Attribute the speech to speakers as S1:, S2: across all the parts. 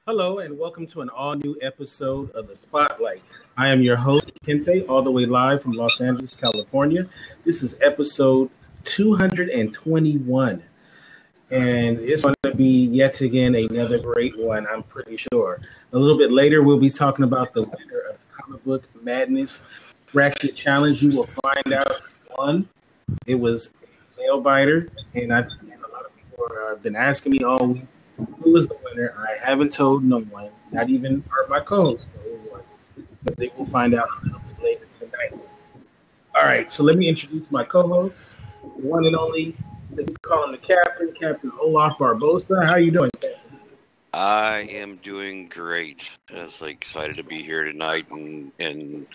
S1: Hello, and welcome to an all-new episode of The Spotlight. I am your host, Kente, all the way live from Los Angeles, California. This is episode 221, and it's going to be yet again another great one, I'm pretty sure. A little bit later, we'll be talking about the winner of Comic Book Madness Bracket Challenge. You will find out who won. It was a nail biter, and a lot of people have been asking me all week, who was the winner? I haven't told no one, not even my co-host, but they will find out a little bit later tonight. All right, so let me introduce my co-host, the one and only, we call him the captain, Captain Olaf Barbosa. How you doing, Captain?
S2: I am doing great. I was excited to be here tonight and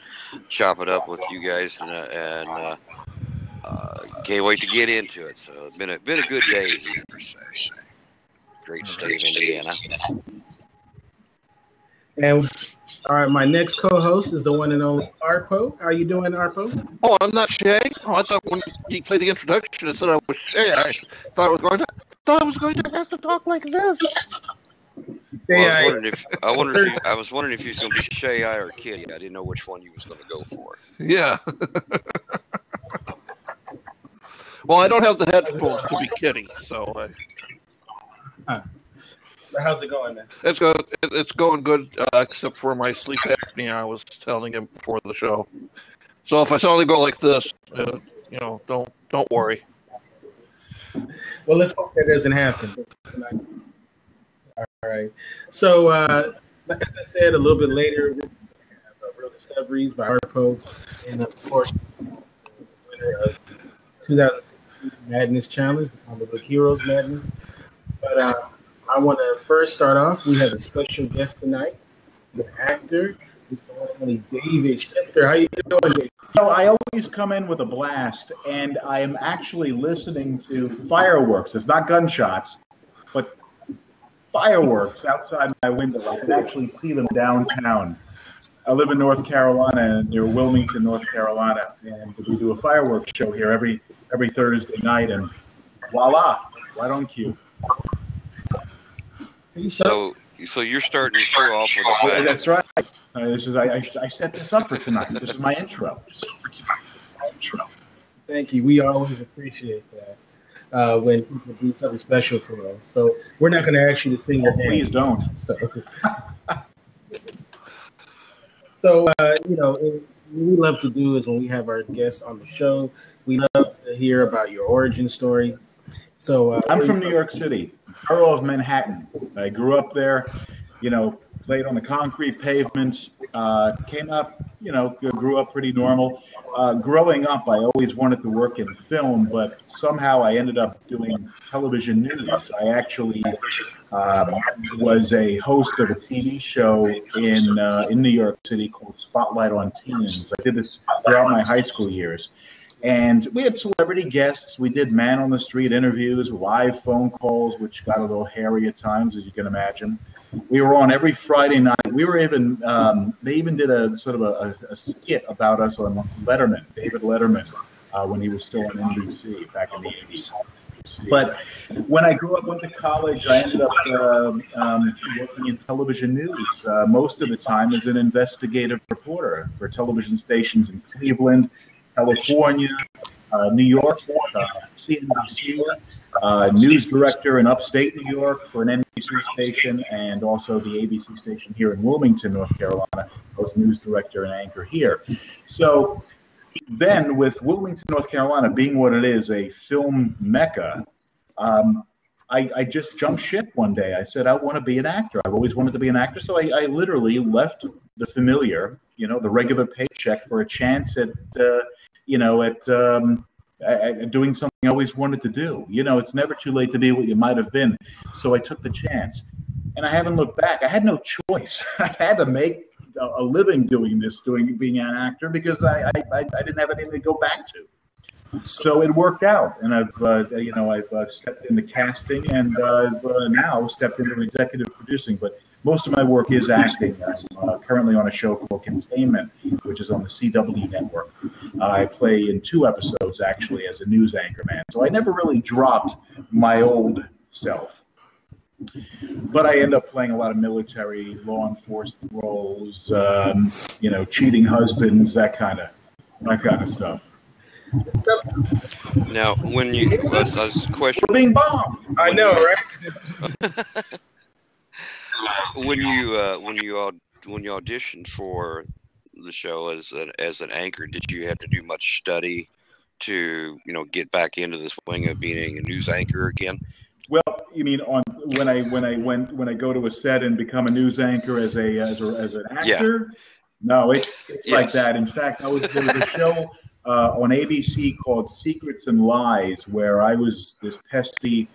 S2: chop it up with you guys, and can't wait to get into it. So it's been a good day here. Great state of Indiana.
S1: And all right, my next co-host is the one and only Arpo. How you doing, Arpo?
S3: Oh, I'm not Shay. Oh, I thought when you played the introduction, it said I was Shay. I thought I was going to have to talk like this.
S2: Well, I was wondering if you was going to be Shay or Kitty. I didn't know which one you was going to go for.
S3: Yeah. Well, I don't have the headphones to be Kitty, so.
S1: How's it going, man?
S3: It's going good, except for my sleep apnea. I was telling him before the show. So if I suddenly go like this, don't worry.
S1: Well, let's hope that doesn't happen. All right. So, like I said, a little bit later, we have Real Discoveries by Arpo, and of course, the winner of 2016 Madness Challenge, Comic Book Heroes Madness. But I want to first start off. We have a special guest tonight, the actor, Mr. David-schifter. How you doing, David?
S4: I always come in with a blast, and I am actually listening to fireworks. It's not gunshots, but fireworks outside my window. I can actually see them downtown. I live in North Carolina, near Wilmington, North Carolina, and we do a fireworks show here every Thursday night, and voila, right on cue.
S2: So you're starting to show off with a bang.
S4: That's right. I set this up for tonight. This is my intro.
S1: Thank you. We always appreciate that when people do something special for us. So we're not going to ask you to sing your name.
S4: Please don't.
S1: So what we love to do is when we have our guests on the show, we love to hear about your origin story. So
S4: I'm from New York City, borough of Manhattan. I grew up there, played on the concrete pavements, came up, grew up pretty normal. Growing up, I always wanted to work in film, but somehow I ended up doing television news. I actually was a host of a TV show in New York City called Spotlight on Teens. I did this throughout my high school years. And we had celebrity guests. We did man on the street interviews, live phone calls, which got a little hairy at times, as you can imagine. We were on every Friday night. We were even, they even did a sort of a skit about us on Letterman, David Letterman, when he was still on NBC back in the 80s. But when I grew up, went to college, I ended up working in television news, most of the time as an investigative reporter for television stations in Cleveland, California, New York, CNBC, news director in upstate New York for an NBC station, and also the ABC station here in Wilmington, North Carolina. I was news director and anchor here. So then with Wilmington, North Carolina being what it is, a film mecca, I just jumped ship one day. I said, I want to be an actor. I've always wanted to be an actor. So I literally left the familiar, the regular paycheck for a chance at doing something I always wanted to do. It's never too late to be what you might have been. So I took the chance, and I haven't looked back. I had no choice. I had to make a living doing being an actor, because I didn't have anything to go back to. So it worked out, and I've stepped into casting, and I've now stepped into executive producing. But most of my work is acting. I'm currently on a show called Containment, which is on the CW network. I play in 2 episodes, actually, as a news anchor man. So I never really dropped my old self. But I end up playing a lot of military, law enforcement roles, cheating husbands, that kind of stuff.
S2: Now, when you question,
S4: We're being bombed.
S1: I know, right?
S2: when you auditioned for the show as an anchor, did you have to do much study to get back into the swing of being a news anchor again?
S4: Well, you mean when I go to a set and become a news anchor as an actor? Yeah. No, it's yes. Like that. In fact, there was a show on ABC called Secrets and Lies where I was this pesky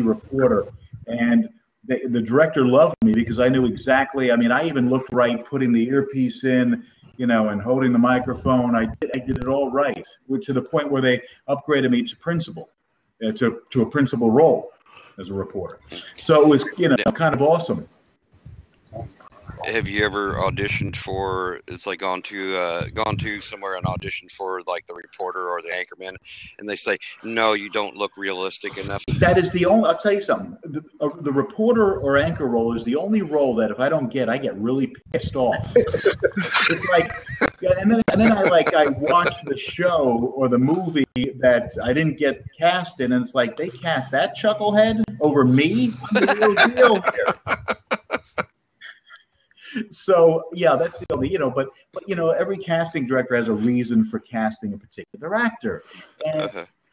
S4: reporter, and the director loved me because I knew exactly. I mean, I even looked right putting the earpiece in, and holding the microphone. I did it all right, to the point where they upgraded me to principal, to a principal role as a reporter. So it was, kind of awesome.
S2: Have you ever auditioned for? It's like gone to somewhere and auditioned for like the reporter or the anchorman, and they say, "No, you don't look realistic enough."
S4: That is the only. I'll tell you something. The reporter or anchor role is the only role that if I don't get, I get really pissed off. It's like, and then I watch the show or the movie that I didn't get cast in, and it's like they cast that chucklehead over me. I'm the real deal here. So yeah, that's the only, but every casting director has a reason for casting a particular actor, and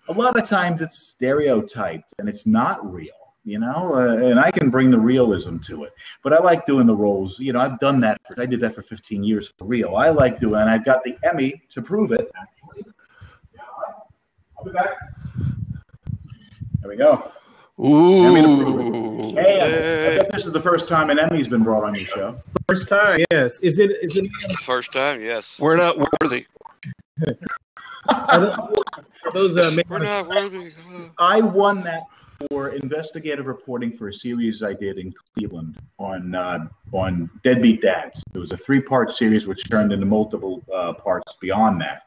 S4: a lot of times it's stereotyped and it's not real, and I can bring the realism to it. But I like doing the roles. I've done that. I did that for 15 years for real. I like doing, and I've got the Emmy to prove it. Actually, I'll be back. There we go.
S3: Ooh.
S4: Hey, I bet this is the first time an Emmy's been brought on your show.
S1: First time, yes. Is it
S2: first time? Yes.
S3: We're not worthy.
S2: We're not worthy.
S4: I won that for investigative reporting for a series I did in Cleveland on Deadbeat Dads. It was a 3-part series which turned into multiple parts beyond that,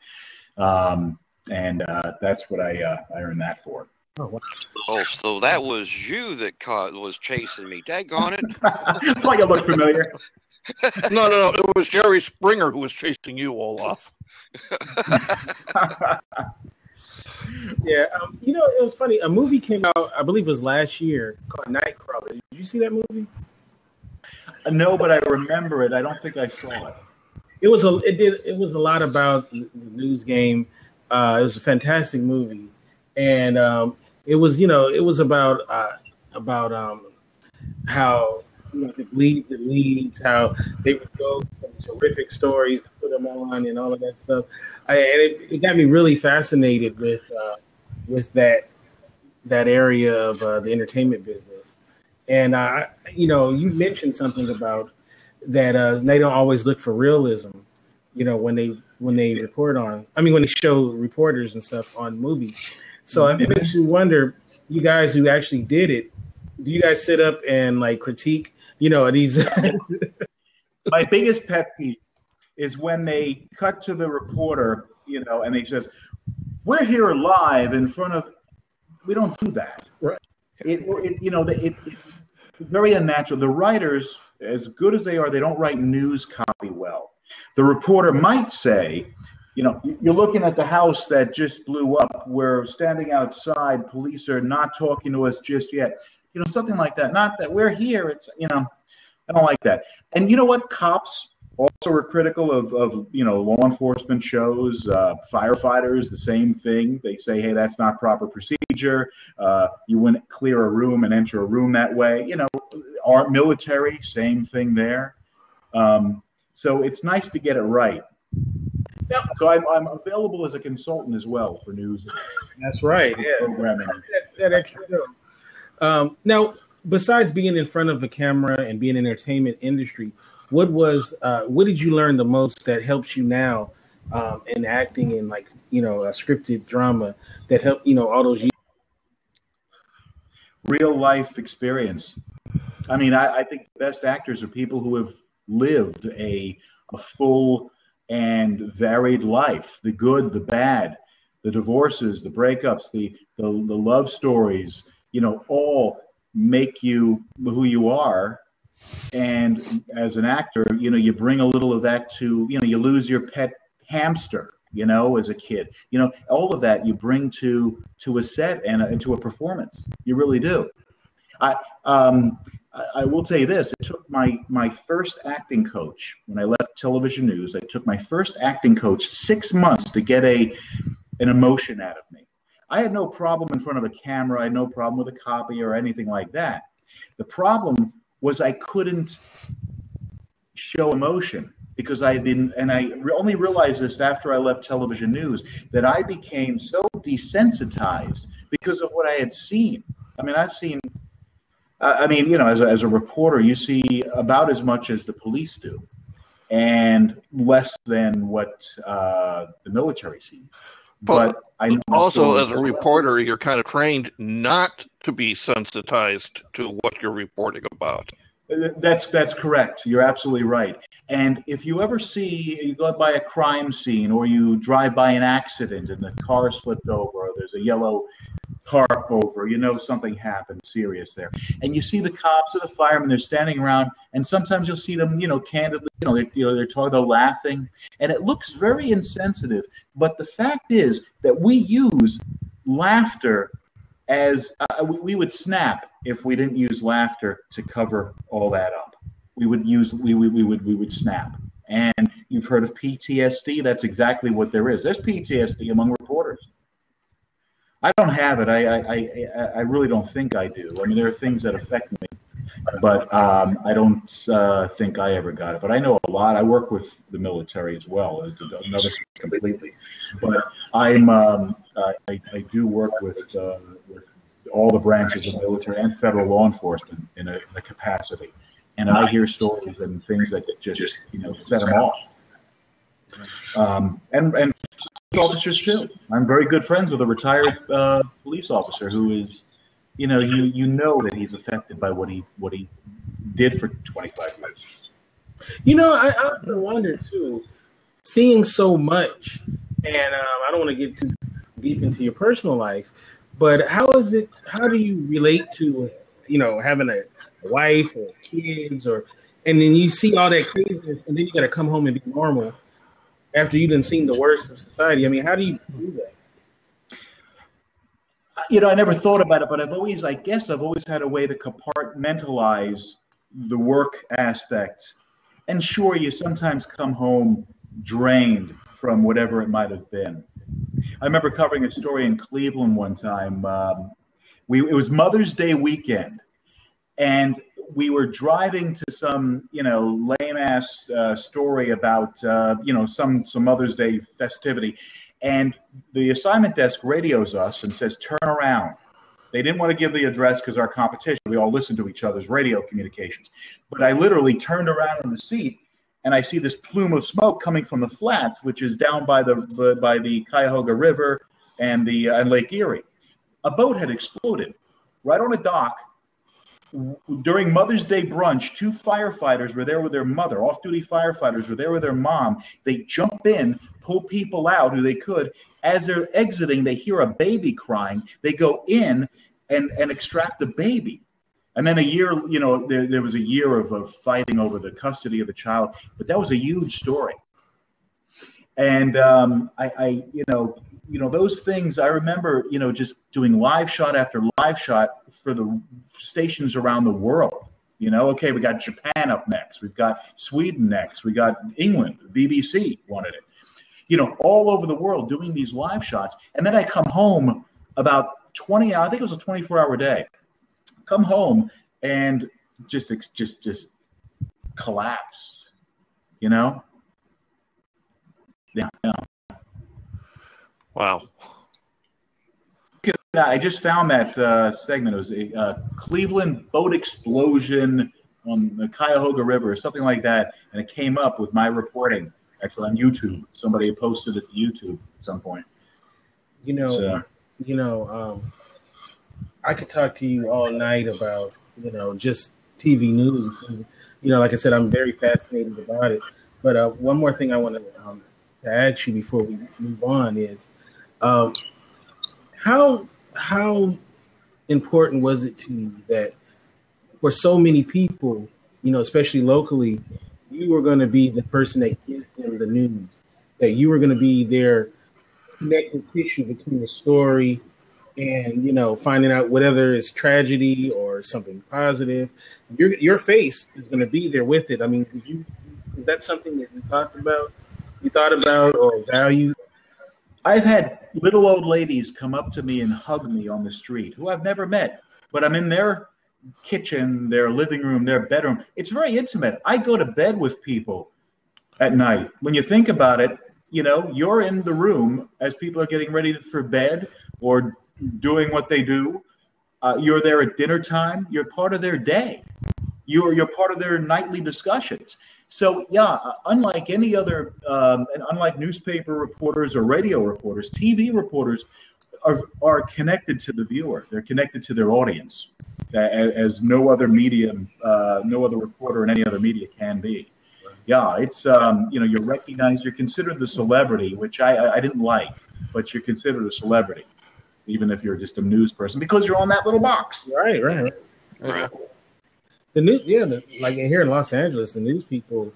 S4: and that's what I earned that for.
S1: Oh, wow.
S2: Oh, so that was you that was chasing me. Daggone it.
S4: I thought you looked familiar.
S3: No. It was Jerry Springer who was chasing you all off.
S1: Yeah. It was funny. A movie came out, I believe it was last year, called Nightcrawler. Did you see that movie?
S4: No, but I remember it. I don't think I saw it.
S1: It was a lot about the news game. It was a fantastic movie. And it was about how it leads, how they would go from terrific stories to put them on and all of that stuff. And it got me really fascinated with that area of the entertainment business. And you mentioned something about that they don't always look for realism, when they report on. I mean, when they show reporters and stuff on movies. So it makes you wonder, you guys who actually did it, do you guys sit up and critique, these?
S4: My biggest pet peeve is when they cut to the reporter, and he says, "We're here live in front of." We don't do that.
S1: Right.
S4: It's very unnatural. The writers, as good as they are, they don't write news copy well. The reporter might say, you're looking at the house that just blew up. We're standing outside. Police are not talking to us just yet. Something like that. Not that we're here. It's, I don't like that. And you know what? Cops also are critical of law enforcement shows. Firefighters, the same thing. They say, hey, that's not proper procedure. You wouldn't clear a room and enter a room that way. Our military, same thing there. So it's nice to get it right. Yeah. So I'm available as a consultant as well for news.
S1: That's right. Yeah.
S4: Programming.
S1: That extra dough. Now, besides being in front of a camera and being in the entertainment industry, what did you learn the most that helps you now in acting and a scripted drama that helped all those years?
S4: Real life experience. I mean, I think the best actors are people who have lived a full and varied life, the good, the bad, the divorces, the breakups, the love stories, all make you who you are. And as an actor, you bring a little of that to, you lose your pet hamster, as a kid, all of that you bring to a set and to a performance. You really do. I will tell you this. It took my first acting coach when I left television news. I took my first acting coach 6 months to get an emotion out of me. I had no problem in front of a camera. I had no problem with a copy or anything like that. The problem was I couldn't show emotion because I only realized this after I left television news, that I became so desensitized because of what I had seen. I mean, as a reporter, you see about as much as the police do, and less than what the military sees. But I
S3: also, as a reporter, you're kind of trained not to be sensitized to what you're reporting about.
S4: That's correct. You're absolutely right. And if you ever you go by a crime scene, or you drive by an accident and the car's flipped over, or there's a yellow tarp over, something happened serious there, and you see the cops or the firemen, they're standing around, and sometimes you'll see them, candidly, they're talking, they're laughing, and it looks very insensitive. But the fact is that we use laughter as we would snap if we didn't use laughter to cover all that up. We would snap. And you've heard of PTSD. That's exactly what there is. There's PTSD among reporters. I don't have it. I really don't think I do. I mean, there are things that affect me, but I don't think I ever got it. But I know a lot. I work with the military as well. It's another completely. But I do work with all the branches of the military and federal law enforcement in a capacity, and I hear stories and things that just set them off. And officers too. I'm very good friends with a retired police officer who is, you know that he's affected by what he did for 25 years.
S1: I often wonder too, seeing so much, and I don't want to get too deep into your personal life, but how do you relate to, having a wife or kids, and then you see all that craziness, and then you got to come home and be normal after you done seen the worst of society? I mean, how do you do that?
S4: I never thought about it, but I've always had a way to compartmentalize the work aspect. And sure, you sometimes come home drained from whatever it might have been. I remember covering a story in Cleveland one time. It was Mother's Day weekend, and we were driving to some, lame-ass story about, some Mother's Day festivity. And the assignment desk radios us and says, turn around. They didn't want to give the address because our competition, we all listen to each other's radio communications. But I literally turned around in the seat, and I see this plume of smoke coming from the flats, which is down by the Cuyahoga River and Lake Erie. A boat had exploded right on a dock. During Mother's Day brunch, 2 firefighters were there with their mother. Off-duty firefighters were there with their mom. They jump in, pull people out who they could. As they're exiting, they hear a baby crying. They go in and extract the baby. And then a year, there was a year of fighting over the custody of the child. But that was a huge story. And those things, I remember, just doing live shot after live shot for the stations around the world. Okay, we got Japan up next. We've got Sweden next. We got England. The BBC wanted it. All over the world doing these live shots. And then I come home about 20 hours. I think it was a 24-hour day. Come home and just collapse. Yeah.
S3: Wow.
S4: I just found that segment. It was a Cleveland boat explosion on the Cuyahoga River or something like that, and it came up with my reporting actually on YouTube. Somebody had posted it to YouTube at some point.
S1: I could talk to you all night about just TV news. Like I said, I'm very fascinated about it. But one more thing I want to ask you before we move on is, how important was it to you that for so many people, especially locally, you were going to be the person that gives them the news, that you were going to be their connective tissue between the story and, finding out whatever is tragedy or something positive. Your face is going to be there with it. I mean, is that something that you thought about or valued?
S4: I've had little old ladies come up to me and hug me on the street who I've never met, but I'm in their kitchen, their living room, their bedroom. It's very intimate. I go to bed with people at night. When you think about it, you're in the room as people are getting ready for bed or doing what they do. You're there at dinner time. You're part of their day. You're part of their nightly discussions. So yeah, unlike any other, and unlike newspaper reporters or radio reporters, TV reporters are connected to the viewer. They're connected to their audience, as no other medium, no other reporter in any other media can be. Yeah, it's you're recognized. You're considered the celebrity, which I didn't like, but you're considered a celebrity, even if you're just a news person, because you're on that little box.
S1: Right. The news, like here in Los Angeles, the news people,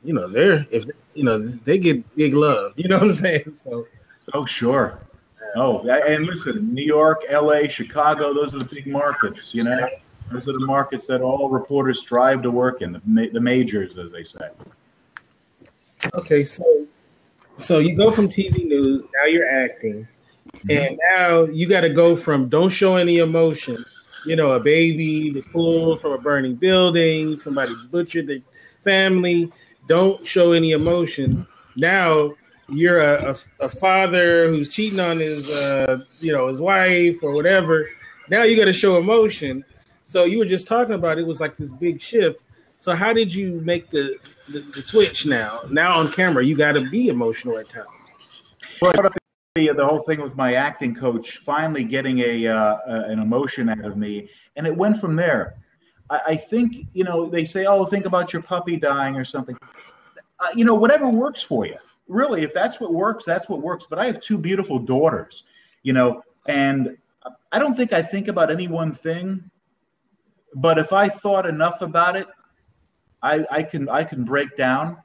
S1: they get big love. You know what I'm saying? So,
S4: oh sure. Oh, and listen, New York, L.A., Chicago, those are the big markets. Those are the markets that all reporters strive to work in, the majors, as they say.
S1: Okay, so you go from TV news, now you're acting, and now you got to go from don't show any emotion. A baby that's pulled from a burning building, somebody butchered the family, don't show any emotion. Now you're a father who's cheating on his his wife or whatever. Now you got to show emotion. So you were just talking about it was like this big shift. So how did you make the switch now? Now on camera, you got to be emotional at times.
S4: Well, the whole thing with my acting coach finally getting an emotion out of me, and it went from there. I think they say, oh, think about your puppy dying or something. Whatever works for you. Really, if that's what works, that's what works. But I have two beautiful daughters, and I don't think I think about any one thing. But if I thought enough about it, I can break down.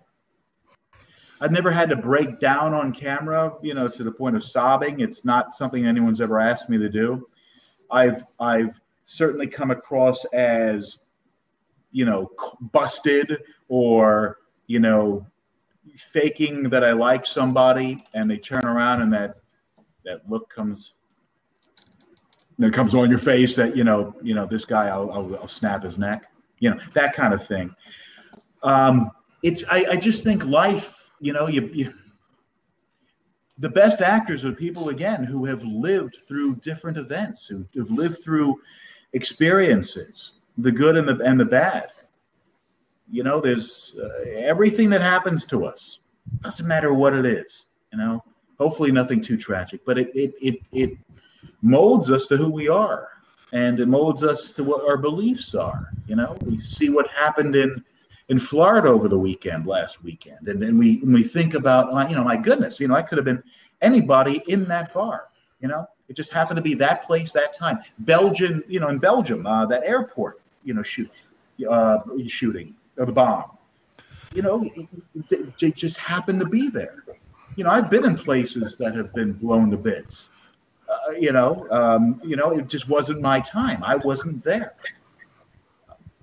S4: I've never had to break down on camera, to the point of sobbing. It's not something anyone's ever asked me to do. I've certainly come across as, busted or, faking that I like somebody, and they turn around and that look comes on your face that, this guy, I'll snap his neck, that kind of thing. I just think life, the best actors are people, again, who have lived through different events, who have lived through experiences, the good and the bad. There's everything that happens to us. Doesn't matter what it is. Hopefully nothing too tragic, but it molds us to who we are, and it molds us to what our beliefs are. We see what happened in Florida over the last weekend, and we think about, my goodness, I could have been anybody in that bar. It just happened to be that place, that time. Belgium, in Belgium, that airport, shooting of the bomb. They just happened to be there. I've been in places that have been blown to bits. It just wasn't my time. I wasn't there.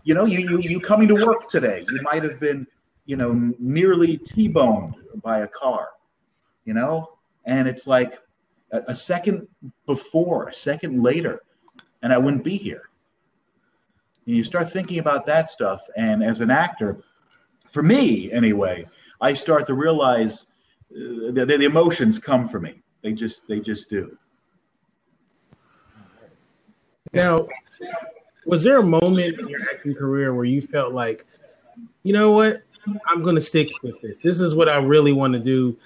S4: You coming to work today, you might have been, nearly T-boned by a car, and it's like a second before, a second later, and I wouldn't be here. And you start thinking about that stuff, and as an actor, for me anyway, I start to realize that the emotions come for me. They just do.
S1: Now, was there a moment in your acting career where you felt like, you know what, I'm going to stick with this. This is what I really want to do.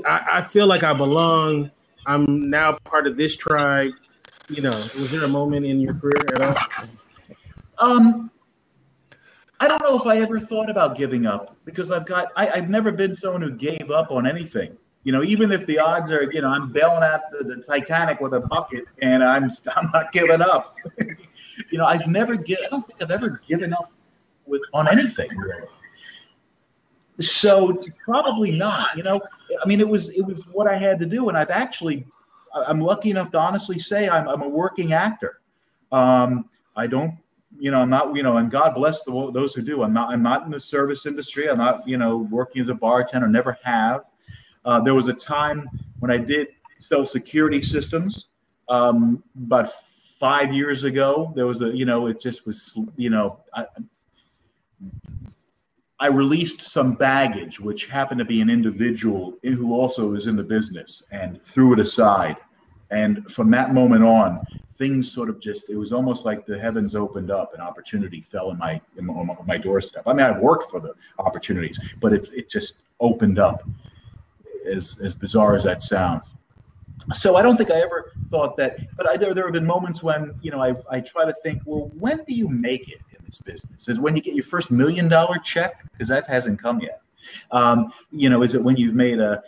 S1: I feel like I belong. I'm now part of this tribe. Was there a moment in your career at all?
S4: I don't know if I ever thought about giving up, because I've never been someone who gave up on anything. Even if the odds are, I'm bailing out the Titanic with a bucket and I'm not giving up. I don't think I've ever given up on anything really. So probably not. It was what I had to do, and I'm lucky enough to honestly say I'm a working actor. I don't, I'm not, and God bless those who do. I'm not in the service industry. I'm not, working as a bartender. Never have. There was a time when I did sell security systems. About 5 years ago, there was it just was, I released some baggage, which happened to be an individual who also is in the business, and threw it aside. And from that moment on, things sort of it was almost like the heavens opened up and opportunity fell on my doorstep. I mean, I've worked for the opportunities, but it just opened up, as bizarre as that sounds. So I don't think I ever thought that, but there have been moments when, I try to think, well, when do you make it in this business? Is it when you get your first $1 million check? Because that hasn't come yet. Is it when you've made a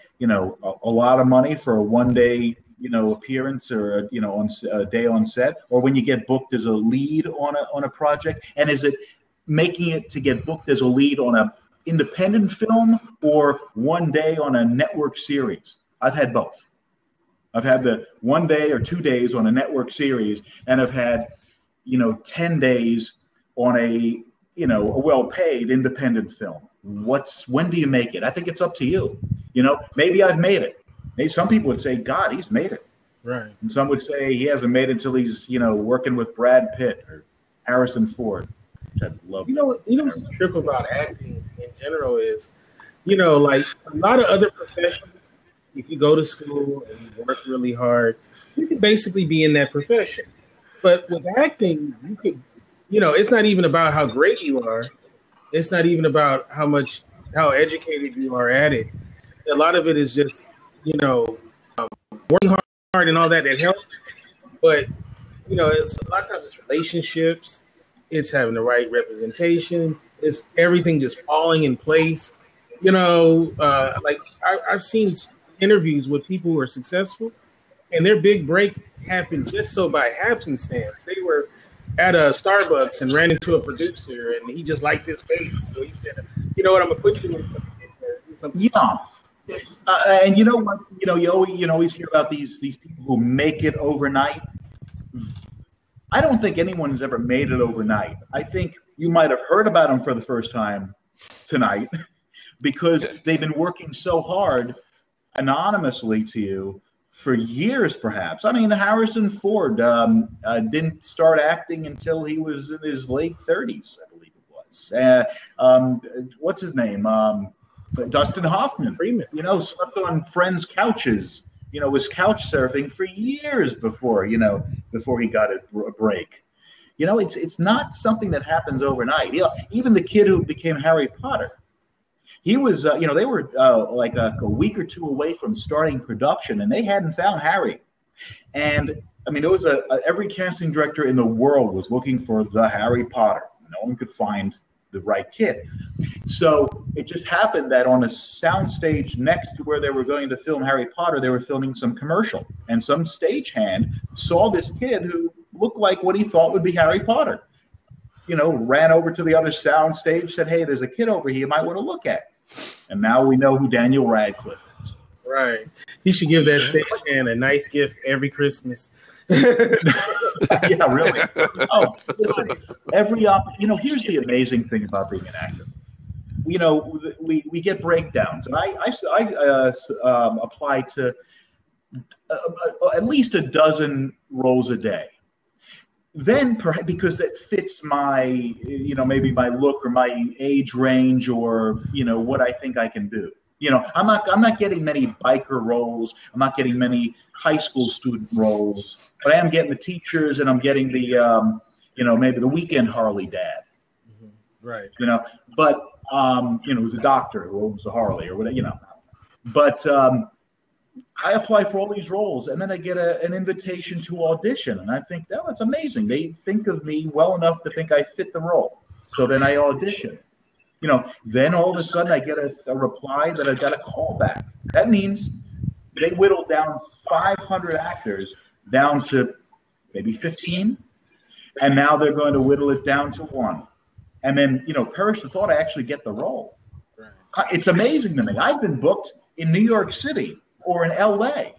S4: lot of money for a one-day, appearance, or on a day on set, or when you get booked as a lead on a project? And is it making it to get booked as a lead on a independent film or one day on a network series? I've had both. I've had the 1 day or 2 days on a network series, and I've had, 10 days on a well-paid independent film. When do you make it? I think it's up to you. Maybe I've made it. Maybe some people would say, God, he's made it.
S1: Right. And
S4: some would say he hasn't made it until he's, working with Brad Pitt or Harrison Ford, which I love.
S1: What's the trip about acting in general is, like a lot of other professions, if you go to school and you work really hard, you could basically be in that profession. But with acting, you could, it's not even about how great you are. It's not even about how educated you are at it. A lot of it is just, working hard and all that helps. But, it's a lot of times it's relationships. It's having the right representation. It's everything just falling in place. Like I've seen interviews with people who are successful, and their big break happened just so by happenstance. They were at a Starbucks and ran into a producer, and he just liked his face. So he said, "You know what? I'm gonna put you in something."
S4: Yeah, and you know what? You always hear about these people who make it overnight. I don't think anyone's ever made it overnight. I think you might have heard about them for the first time tonight because they've been working so hard anonymously to you for years, perhaps. I mean, Harrison Ford didn't start acting until he was in his late 30s, I believe it was. What's his name? Dustin Hoffman.
S1: Freeman.
S4: Slept on friends' couches. Was couch surfing for years before he got a break. It's not something that happens overnight. Even the kid who became Harry Potter. He was, they were like a week or two away from starting production, and they hadn't found Harry. And I mean, it was every casting director in the world was looking for the Harry Potter. No one could find the right kid. So it just happened that on a soundstage next to where they were going to film Harry Potter, they were filming some commercial, and some stagehand saw this kid who looked like what he thought would be Harry Potter. Ran over to the other soundstage, said, "Hey, there's a kid over here you might want to look at." And now we know who Daniel Radcliffe is.
S1: Right. He should give that stagehand a nice gift every Christmas.
S4: Yeah, really. Oh, listen. Here's the amazing thing about being an actor. We get breakdowns, and I apply to at least a dozen roles a day. Then, perhaps because it fits my, maybe my look or my age range, or what I think I can do. I'm not getting many biker roles. I'm not getting many high school student roles, but I am getting the teachers, and I'm getting the, maybe the weekend Harley dad.
S1: Mm-hmm. Right.
S4: But who's a doctor who owns a Harley or whatever. But I apply for all these roles, and then I get an invitation to audition, and I think, oh, that's amazing. They think of me well enough to think I fit the role. So then I audition. Then all of a sudden I get a reply that I got a call back. That means they whittled down 500 actors down to maybe 15. And now they're going to whittle it down to one. And then, perish the thought I actually get the role.
S1: Right.
S4: It's amazing to me. I've been booked in New York City or in L.A.,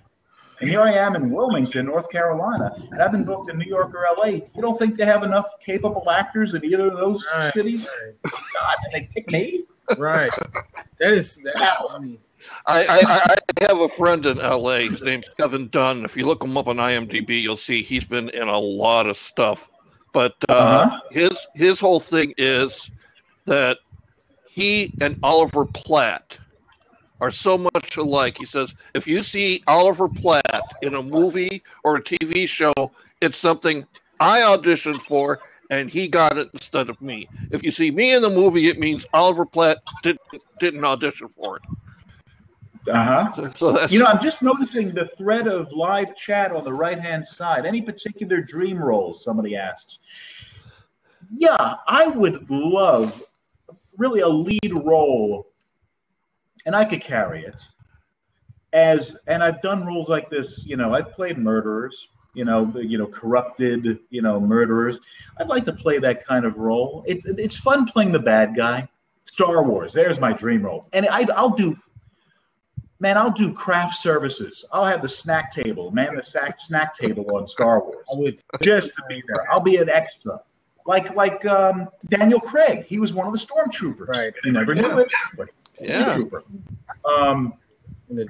S4: and here I am in Wilmington, North Carolina, and I've been booked in New York or L.A. You don't think they have enough capable actors in either of those cities?
S1: Right.
S4: God, and they pick me?
S1: Right. That's funny.
S3: I have a friend in L.A. His name's Kevin Dunn. If you look him up on IMDb, you'll see he's been in a lot of stuff. But his whole thing is that he and Oliver Platt are so much alike. He says, if you see Oliver Platt in a movie or a TV show, it's something I auditioned for, and he got it instead of me. If you see me in the movie, it means Oliver Platt didn't audition for it. So that's,
S4: I'm just noticing the thread of live chat on the right-hand side. Any particular dream roles, somebody asks. Yeah, I would love really a lead role, and I could carry it. And I've done roles like this, I've played murderers, corrupted, murderers. I'd like to play that kind of role. It's fun playing the bad guy. Star Wars, there's my dream role. And I'll do craft services. I'll have the snack table, snack table on Star Wars. Just to be there. I'll be an extra. Like Daniel Craig. He was one of the stormtroopers.
S1: Right.
S4: You never knew it. But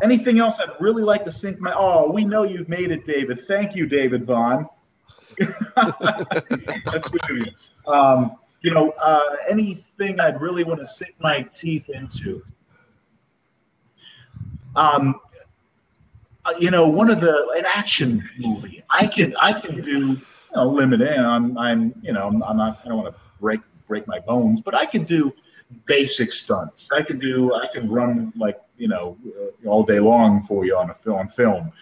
S4: anything else I'd really like to sink my... Oh, we know you've made it, David. Thank you, David Vaughn. That's good of you. Anything I'd really want to sink my teeth into. One of an action movie. I can do limited. I don't want to break my bones, but I can do basic stunts. I can run all day long for you on film.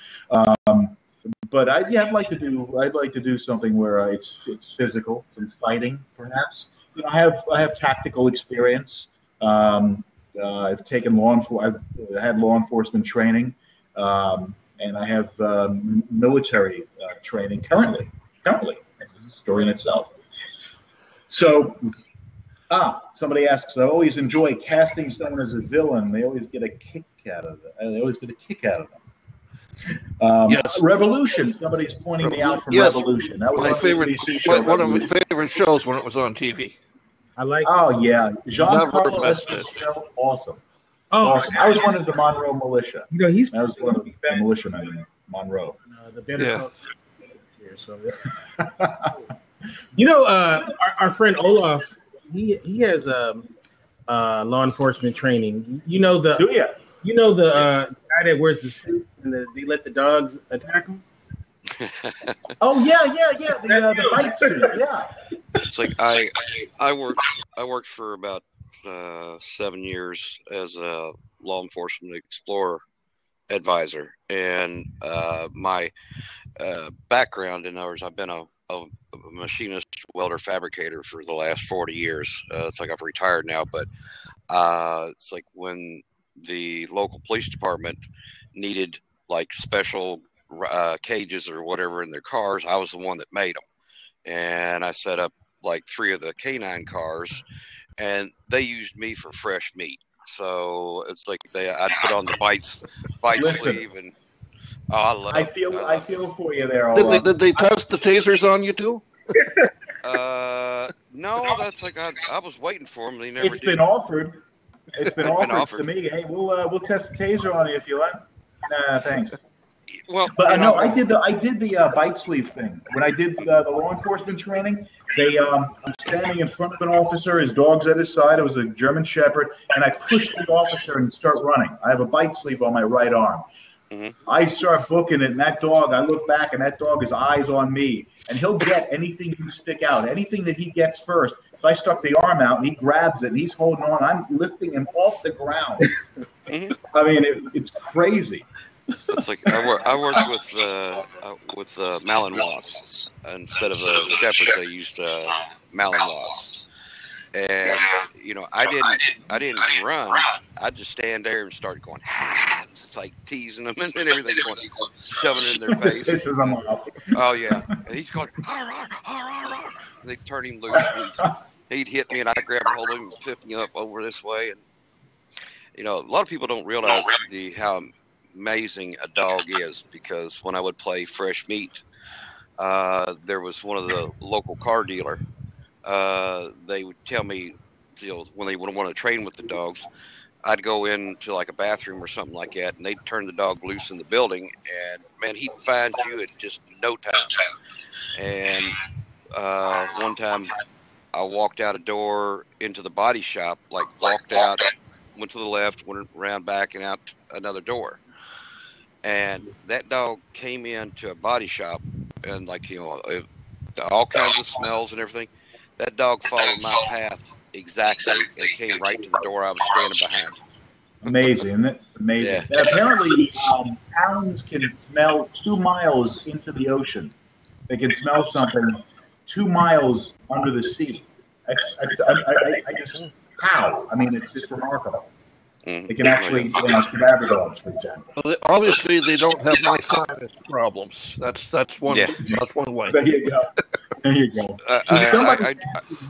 S4: But I'd like to do something where it's physical, some fighting, perhaps. I have tactical experience. I've had law enforcement training, and I have military training currently. It's a story in itself. So, somebody asks, I always enjoy casting someone as a villain. They always get a kick out of them. Yes. Revolution. Somebody's pointing me out from Revolution. That was one of my
S3: favorite shows when it was on TV.
S1: I like.
S4: Oh yeah, Giancarlo Esposito, awesome.
S1: Oh,
S4: awesome. I was one of the Monroe militia.
S1: I
S4: was one of the militiamen in Monroe.
S1: The better here. So, our friend Olaf, he has law enforcement training.
S4: Do you?
S1: You know the guy that wears the suit and they let the dogs attack him.
S4: Oh yeah. The bike suit. Yeah.
S2: It's like I worked for about 7 years as a law enforcement explorer advisor, and my background in ours, I've been a machinist, welder, fabricator for the last 40 years. It's like I've retired now, but it's like when the local police department needed like special cages or whatever in their cars, I was the one that made them, and I set up like 3 of the canine cars, and they used me for fresh meat. So it's like I'd put on the bite sleeve, and I
S4: feel for you there.
S3: Did they test the tasers on you too?
S2: No, that's like I was waiting for them. They never did.
S4: It's been offered to me. Hey, we'll test the taser on you if you like. Nah, thanks.
S2: Well,
S4: but no, I did the bite sleeve thing when I did the law enforcement training. I'm standing in front of an officer. His dog's at his side. It was a German Shepherd, and I pushed the officer and start running. I have a bite sleeve on my right arm. Mm-hmm. I start booking it, and that dog, I look back, and that dog is eyes on me. And he'll get anything you stick out, anything that he gets first. So I stuck the arm out, and he grabs it, and he's holding on. I'm lifting him off the ground. Mm-hmm. I mean, it's crazy.
S2: It's like I worked with Malinois instead of shepherds. They used Malinois, and I didn't run. I'd just stand there and start going. It's like teasing them and everything, shoving it in their face.
S4: Pisses them off.
S2: Oh yeah, and he's going. Arr, arr, arr, arr, arr. they'd turn him loose. He'd hit me, and I'd grab hold of him and tip him up over this way. And a lot of people don't realize how amazing a dog is, because when I would play fresh meat, there was one of the local car dealer. They would tell me, when they would want to train with the dogs, I'd go into like a bathroom or something like that, and they'd turn the dog loose in the building, and man, he'd find you in just no time. And one time I walked out a door into the body shop, like walked out, went to the left, went around back and out another door. And that dog came into a body shop, and all kinds of smells and everything. That dog followed my path exactly and came right to the door I was standing behind.
S4: Amazing, isn't it? It's amazing.
S2: Yeah.
S4: And apparently, hounds can smell 2 miles into the ocean. They can smell something 2 miles under the sea. I just, how? I mean, it's just remarkable. They can actually, cadaver dogs, for example.
S3: Well, obviously, they don't have my sinus problems. That's one.
S2: Yeah.
S3: That's one way.
S4: There you go. There you go.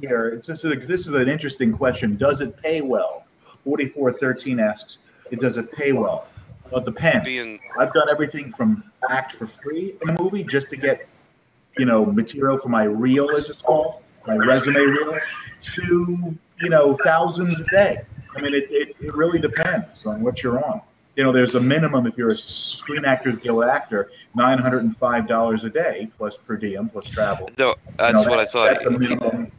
S4: Here, this is an interesting question. Does it pay well? 4413 asks, does it pay well? Well, it depends. I've done everything from act for free in a movie just to get, material for my reel, as it's called, my resume reel, to, thousands a day. I mean, it really depends on what you're on. There's a minimum if you're a Screen Actors Guild actor, $905 a day, plus per diem, plus travel.
S2: No, that's what I thought.
S4: That's a minimum.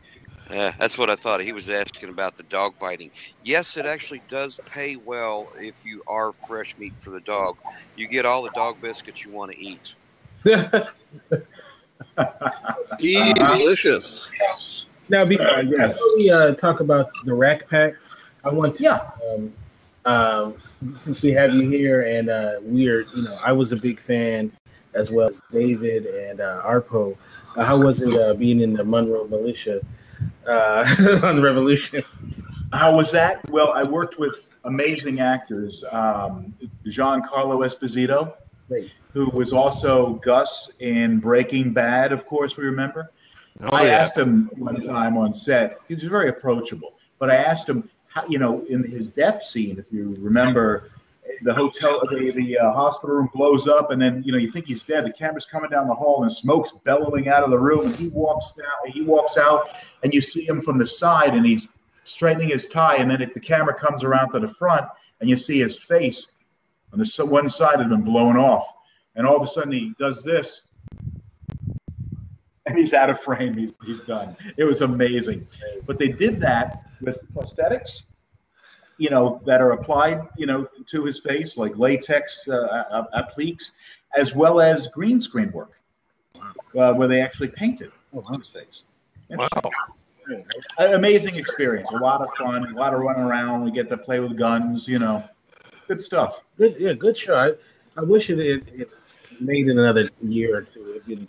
S2: That's what I thought. He was asking about the dog biting. Yes, it actually does pay well if you are fresh meat for the dog. You get all the dog biscuits you want to eat.
S3: Delicious.
S1: Now, before we talk about the Rack Pack, I want to, since we have you here, and I was a big fan, as well as David and Arpo. How was it being in the Monroe Militia on the Revolution?
S4: How was that? Well, I worked with amazing actors. Giancarlo Esposito, who was also Gus in Breaking Bad, of course, we remember. I asked him one time on set, he was very approachable, but I asked him, in his death scene, if you remember, the hospital room blows up, and then you think he's dead. The camera's coming down the hall, and smoke's bellowing out of the room, and he walks out, and you see him from the side, and he's straightening his tie, and then the camera comes around to the front, and you see his face on the one side has been blown off, and all of a sudden he does this, and he's out of frame. He's done. It was amazing, but they did that with prosthetics, that are applied, to his face, like latex appliques, as well as green screen work, where they actually painted on his face.
S3: Wow.
S4: An amazing experience. A lot of fun, a lot of running around. We get to play with guns, good stuff.
S1: Good show. I wish it made it another year or two.
S4: In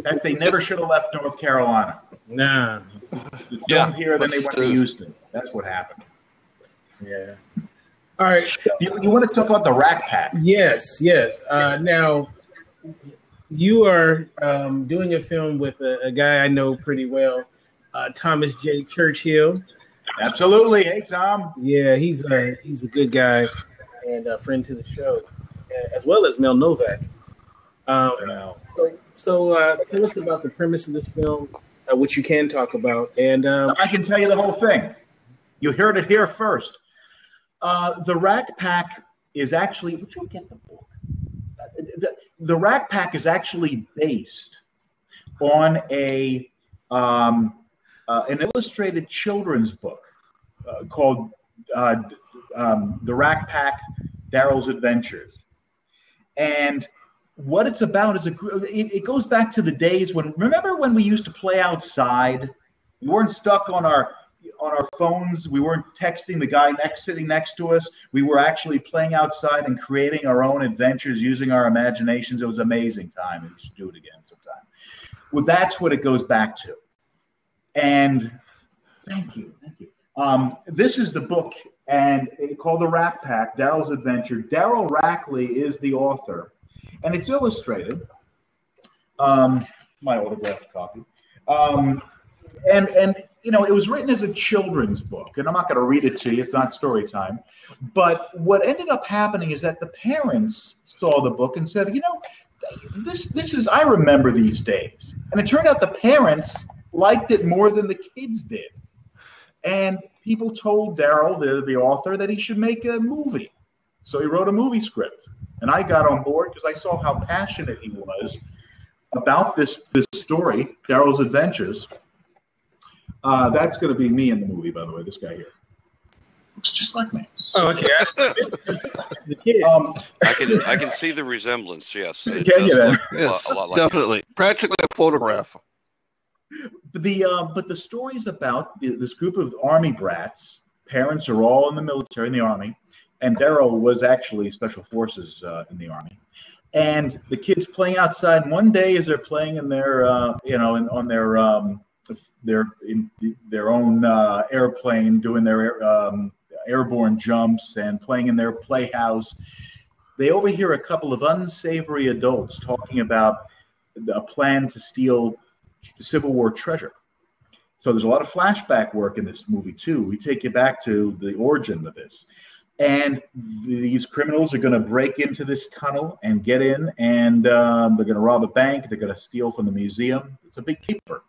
S4: fact, they never should have left North Carolina.
S1: Nah.
S4: They filmed here, then they went to Houston. That's what happened.
S1: Yeah. All right.
S4: You want to talk about the Rack Pack?
S1: Yes. Now, you are doing a film with a guy I know pretty well, Thomas J. Churchill.
S4: Absolutely. Hey, Tom.
S1: Yeah, he's a good guy and a friend to the show, as well as Mel Novak. So tell us about the premise of this film, which you can talk about. And
S4: I can tell you the whole thing. You heard it here first. The Rack Pack is actually, would you get the book? The Rack Pack is actually based on an illustrated children's book called The Rack Pack, Daryl's Adventures. And what it's about is it goes back to the days remember when we used to play outside? We weren't stuck on our phones. We weren't texting the guy sitting next to us. We were actually playing outside and creating our own adventures using our imaginations. It was an amazing time. We should do it again sometime. Well, that's what it goes back to. And thank you. This is the book, and it's called The Rack Pack, Daryl's Adventure. Daryl Rackley is the author, and it's illustrated. My autographed copy. and you know, it was written as a children's book, and I'm not going to read it to you. It's not story time. But what ended up happening is that the parents saw the book and said, you know, this is, I remember these days. And it turned out the parents liked it more than the kids did. And people told Daryl, the author, that he should make a movie. So he wrote a movie script. And I got on board because I saw how passionate he was about this story, Daryl's adventures. That's going to be me in the movie, by the way, this guy here. Looks just like me.
S1: Oh, okay. The kid.
S2: I can see the resemblance. Yes, it
S4: Can you?
S2: does look
S3: Yes,
S2: a lot like
S3: definitely. Practically a photograph.
S4: But the story's about this group of army brats. Parents are all in the military, in the army, and Daryl was actually special forces in the army. And the kids playing outside. And one day, as they're playing in their, on their own airplane, doing their airborne jumps and playing in their playhouse, they overhear a couple of unsavory adults talking about a plan to steal Civil War treasure. So there's a lot of flashback work in this movie too. We take you back to the origin of this. And these criminals are going to break into this tunnel and get in, and they're going to rob a bank. They're going to steal from the museum. It's a big keeper.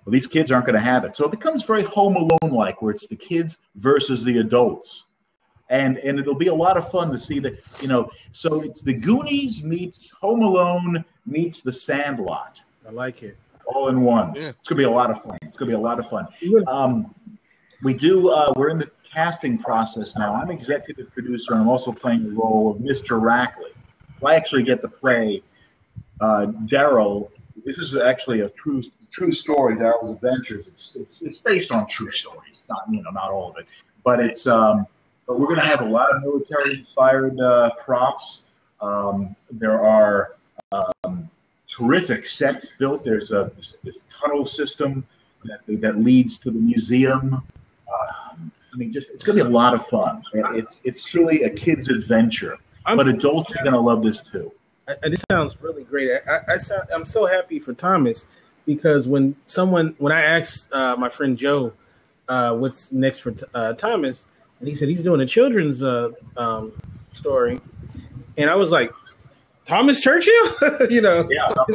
S4: Well, these kids aren't going to have it. So it becomes very Home Alone-like, where it's the kids versus the adults. And it'll be a lot of fun to see that, you know, so it's the Goonies meets Home Alone meets the Sandlot.
S1: I like it.
S4: All in one.
S3: Yeah.
S4: It's going to be a lot of fun. It's going to be a lot of fun. We're in the casting process now. I'm executive producer, and I'm also playing the role of Mr. Rackley. I actually get to play Daryl. This is actually a true story, Daryl's adventures. It's based on true stories, not all of it, but it's but we're going to have a lot of military-inspired props. There are terrific sets built. There's this tunnel system that leads to the museum. It's going to be a lot of fun. It's truly a kid's adventure, but adults are going to love this too.
S1: This sounds really great. I'm so happy for Thomas, because when I asked my friend Joe what's next for Thomas, and he said he's doing a children's story, and I was like, Thomas Churchill,
S4: Yeah,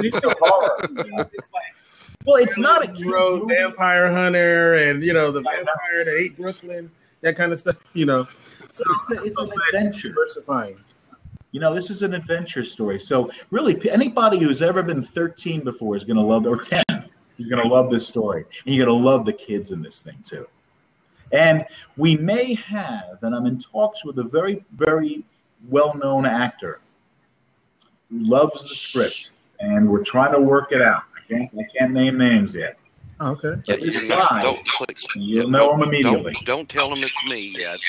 S1: he's so hard. It's like,
S4: well, it's not a kid's movie.
S1: Vampire Hunter, and the vampire that ate Brooklyn, that kind of stuff. So
S4: it's an adventure.
S1: Diversifying.
S4: This is an adventure story. So really, anybody who's ever been 13 before is going to love, or 10, is going to love this story. And you're going to love the kids in this thing too. And we may have, and I'm in talks with a very, very well-known actor who loves the script, and we're trying to work it out. I can't name names yet.
S1: Oh, okay.
S4: But this guy, you'll know him immediately.
S2: Don't tell him it's me yet.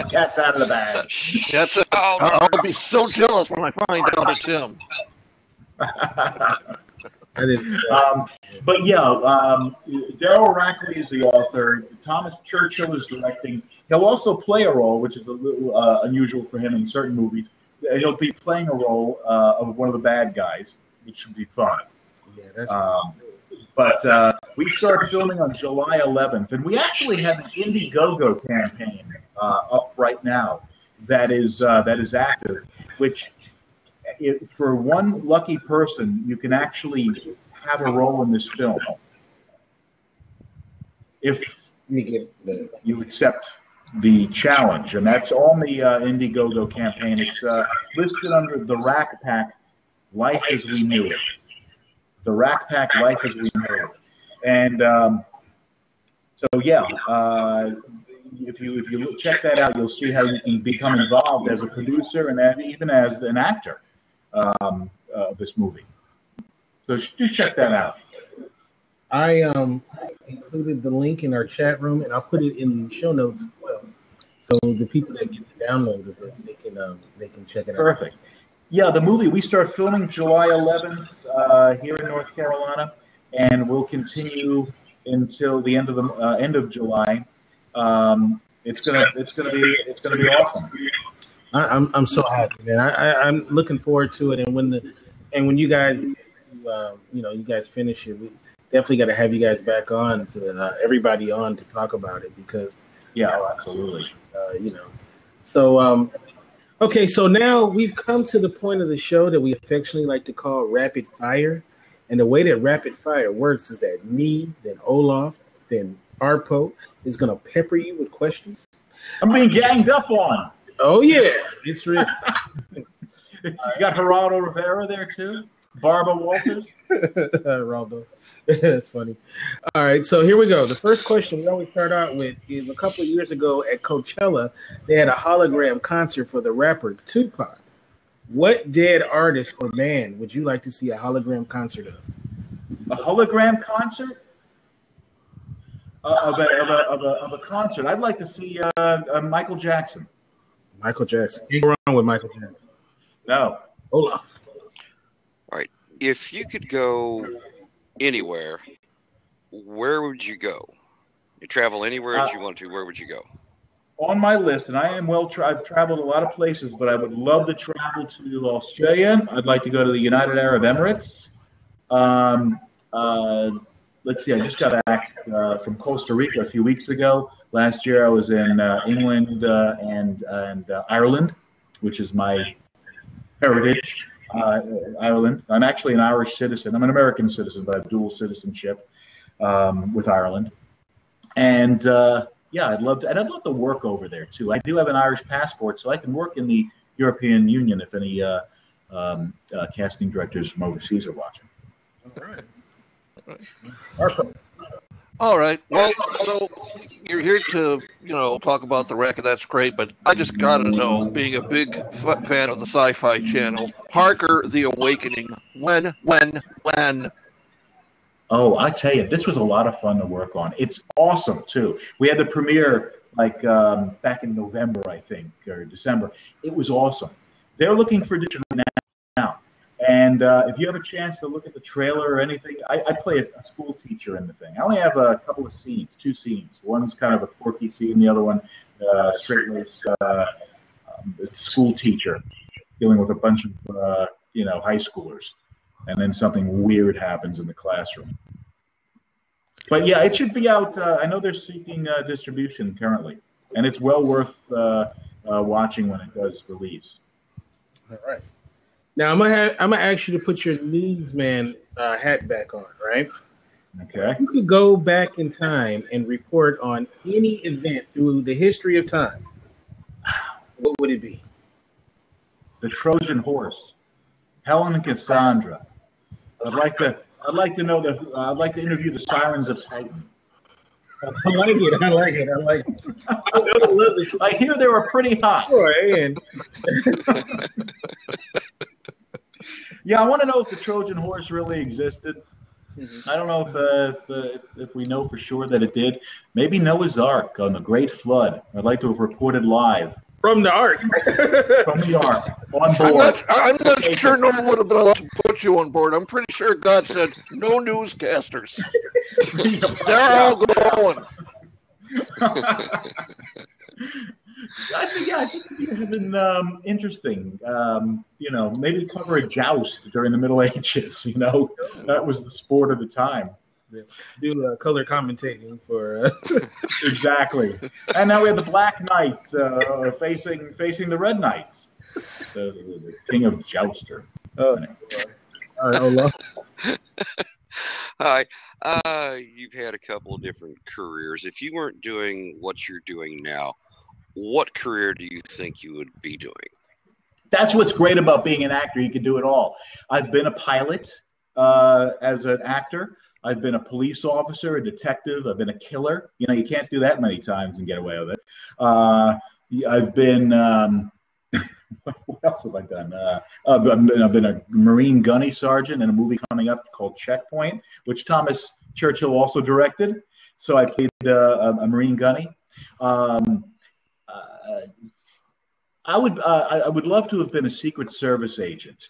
S4: Cat's out of the bag.
S3: I'll be so jealous when I find out it's him.
S4: But yeah, Daryl Rackley is the author. Thomas Churchill is directing. He'll also play a role, which is a little unusual for him in certain movies. He'll be playing a role of one of the bad guys, which should be fun.
S1: Yeah, that's
S4: but we start filming on July 11th, and we actually have an Indiegogo campaign up right now that is active, which for one lucky person, you can actually have a role in this film if you accept the challenge, and that's on the Indiegogo campaign. It's listed under the Rack Pack Life as We Knew It. The Rack Pack Life as We Knew It. And so yeah, if you check that out, you'll see how you can become involved as a producer and even as an actor of this movie. So do check that out.
S1: I included the link in our chat room, and I'll put it in the show notes as well. So the people that get the download of it, they can check it out.
S4: Perfect. Yeah, the movie, we start filming July 11th here in North Carolina, and we'll continue until the end of July. It's gonna be awesome.
S1: I'm so happy, man. I'm looking forward to it, and when you guys you guys finish it, we definitely got to have you guys back on to everybody on to talk about it because
S4: absolutely.
S1: So okay, so now we've come to the point of the show that we affectionately like to call rapid fire, and the way that rapid fire works is that me, then Olaf, then Arpo is going to pepper you with questions.
S4: I'm being ganged up on.
S1: Oh yeah, it's real.
S4: You got Geraldo Rivera there too. Barbara Walters.
S1: Geraldo. That's funny. All right, so here we go. The first question we always start out with is a couple of years ago at Coachella, they had a hologram concert for the rapper Tupac. What dead artist or band would you like to see a hologram concert of?
S4: A hologram concert? Of a concert. I'd like to see Michael Jackson.
S1: Michael Jackson. You go wrong with Michael Jackson.
S4: No.
S1: Olaf.
S2: All right. If you could go anywhere, where would you go? You travel anywhere that you want to, where would you go?
S4: On my list, and I've traveled a lot of places, but I would love to travel to Australia. I'd like to go to the United Arab Emirates. Let's see, I just got back from Costa Rica a few weeks ago. Last year I was in England and Ireland, which is my heritage, Ireland. I'm actually an Irish citizen. I'm an American citizen, but I have dual citizenship with Ireland. And I'd love to work over there too. I do have an Irish passport, so I can work in the European Union if any casting directors from overseas are watching.
S1: All right.
S3: All right. Well, so you're here to, talk about the wreck, and that's great, but I just got to know, being a big fan of the Sci-Fi Channel, Harker the Awakening, when?
S4: Oh, I tell you, this was a lot of fun to work on. It's awesome, too. We had the premiere, back in November, I think, or December. It was awesome. They're looking for distribution now. And if you have a chance to look at the trailer or anything, I play a school teacher in the thing. I only have a couple of scenes, 2 scenes. One's kind of a quirky scene, the other one, straight-laced school teacher dealing with a bunch of, high schoolers. And then something weird happens in the classroom. But yeah, it should be out. I know they're seeking distribution currently, and it's well worth watching when it does release.
S1: All right. Now I'm gonna ask you to put your newsman hat back on, right?
S4: Okay.
S1: You could go back in time and report on any event through the history of time. What would it be?
S4: The Trojan Horse, Helen and Cassandra. I'd like to know I'd like to interview the Sirens of Titan.
S1: I like it. I love this.
S4: I hear they were pretty hot.
S1: Boy,
S4: Yeah, I want to know if the Trojan Horse really existed. Mm-hmm. I don't know if we know for sure that it did. Maybe Noah's Ark on the Great Flood. I'd like to have reported live.
S1: From the Ark.
S4: From the Ark. On board.
S3: I'm not sure no one would have been allowed to put you on board. I'm pretty sure God said, no newscasters. They're all going.
S4: I think it would have been interesting. Maybe cover a joust during the Middle Ages. That was the sport of the time.
S1: Do color commentating for
S4: exactly. And now we have the Black Knight facing the Red Knights, the King of Jouster.
S1: Oh, all right, Ola.
S2: Hi. You've had a couple of different careers. If you weren't doing what you're doing now, what career do you think you would be doing?
S4: That's what's great about being an actor. You can do it all. I've been a pilot as an actor. I've been a police officer, a detective. I've been a killer. You can't do that many times and get away with it. I've been what else have I done? I've been a Marine gunny sergeant in a movie coming up called Checkpoint, which Thomas Churchill also directed. So I played a Marine gunny. I would love to have been a Secret Service agent.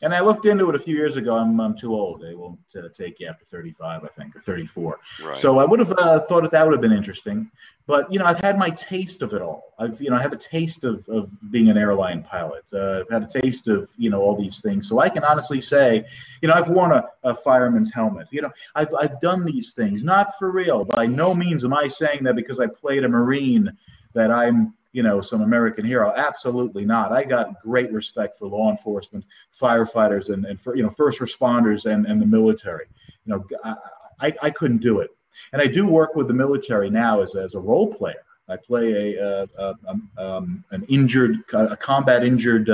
S4: And I looked into it a few years ago. I'm too old. They won't take you after 35, I think, or 34.
S2: Right.
S4: So I would have thought that would have been interesting. But, I've had my taste of it all. I have a taste of being an airline pilot. I've had a taste of, all these things. So I can honestly say, I've worn a fireman's helmet. I've done these things, not for real. By no means am I saying that because I played a Marine that I'm, some American hero. Absolutely not. I got great respect for law enforcement, firefighters, and for, first responders and the military. I couldn't do it. And I do work with the military now as a role player. I play a combat injured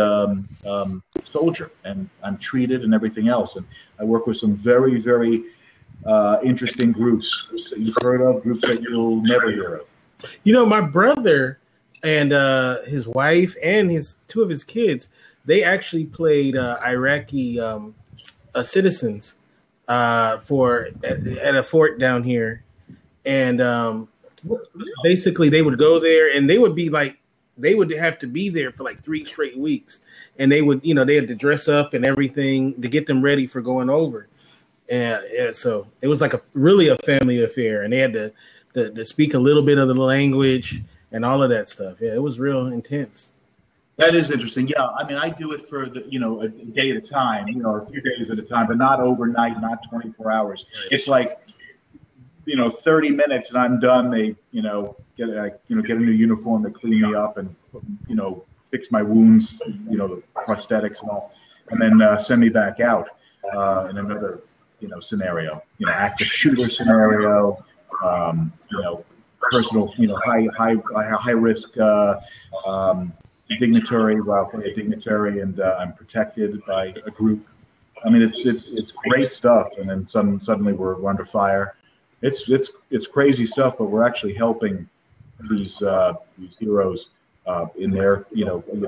S4: soldier, and I'm treated and everything else. And I work with some very, very interesting groups that you've heard of, groups that you'll never hear of.
S1: My brother and his wife and two of his kids, they actually played Iraqi citizens at a fort down here, and basically they would go there and they would have to be there for like 3 straight weeks, and they would they had to dress up and everything to get them ready for going over, and so it was like really a family affair, and they had to speak a little bit of the language and all of that stuff. Yeah, it was real intense.
S4: That is interesting. Yeah, I mean, I do it for a day at a time, or a few days at a time, but not overnight, not 24 hours. It's like, 30 minutes and I'm done. They, get a new uniform, they clean me up and, fix my wounds, the prosthetics and all, and then send me back out in another, scenario, active shooter scenario, personal, high risk dignitary. Well, I play a dignitary, and I'm protected by a group. I mean, it's great stuff. And then suddenly we're under fire. It's crazy stuff, but we're actually helping these heroes in their,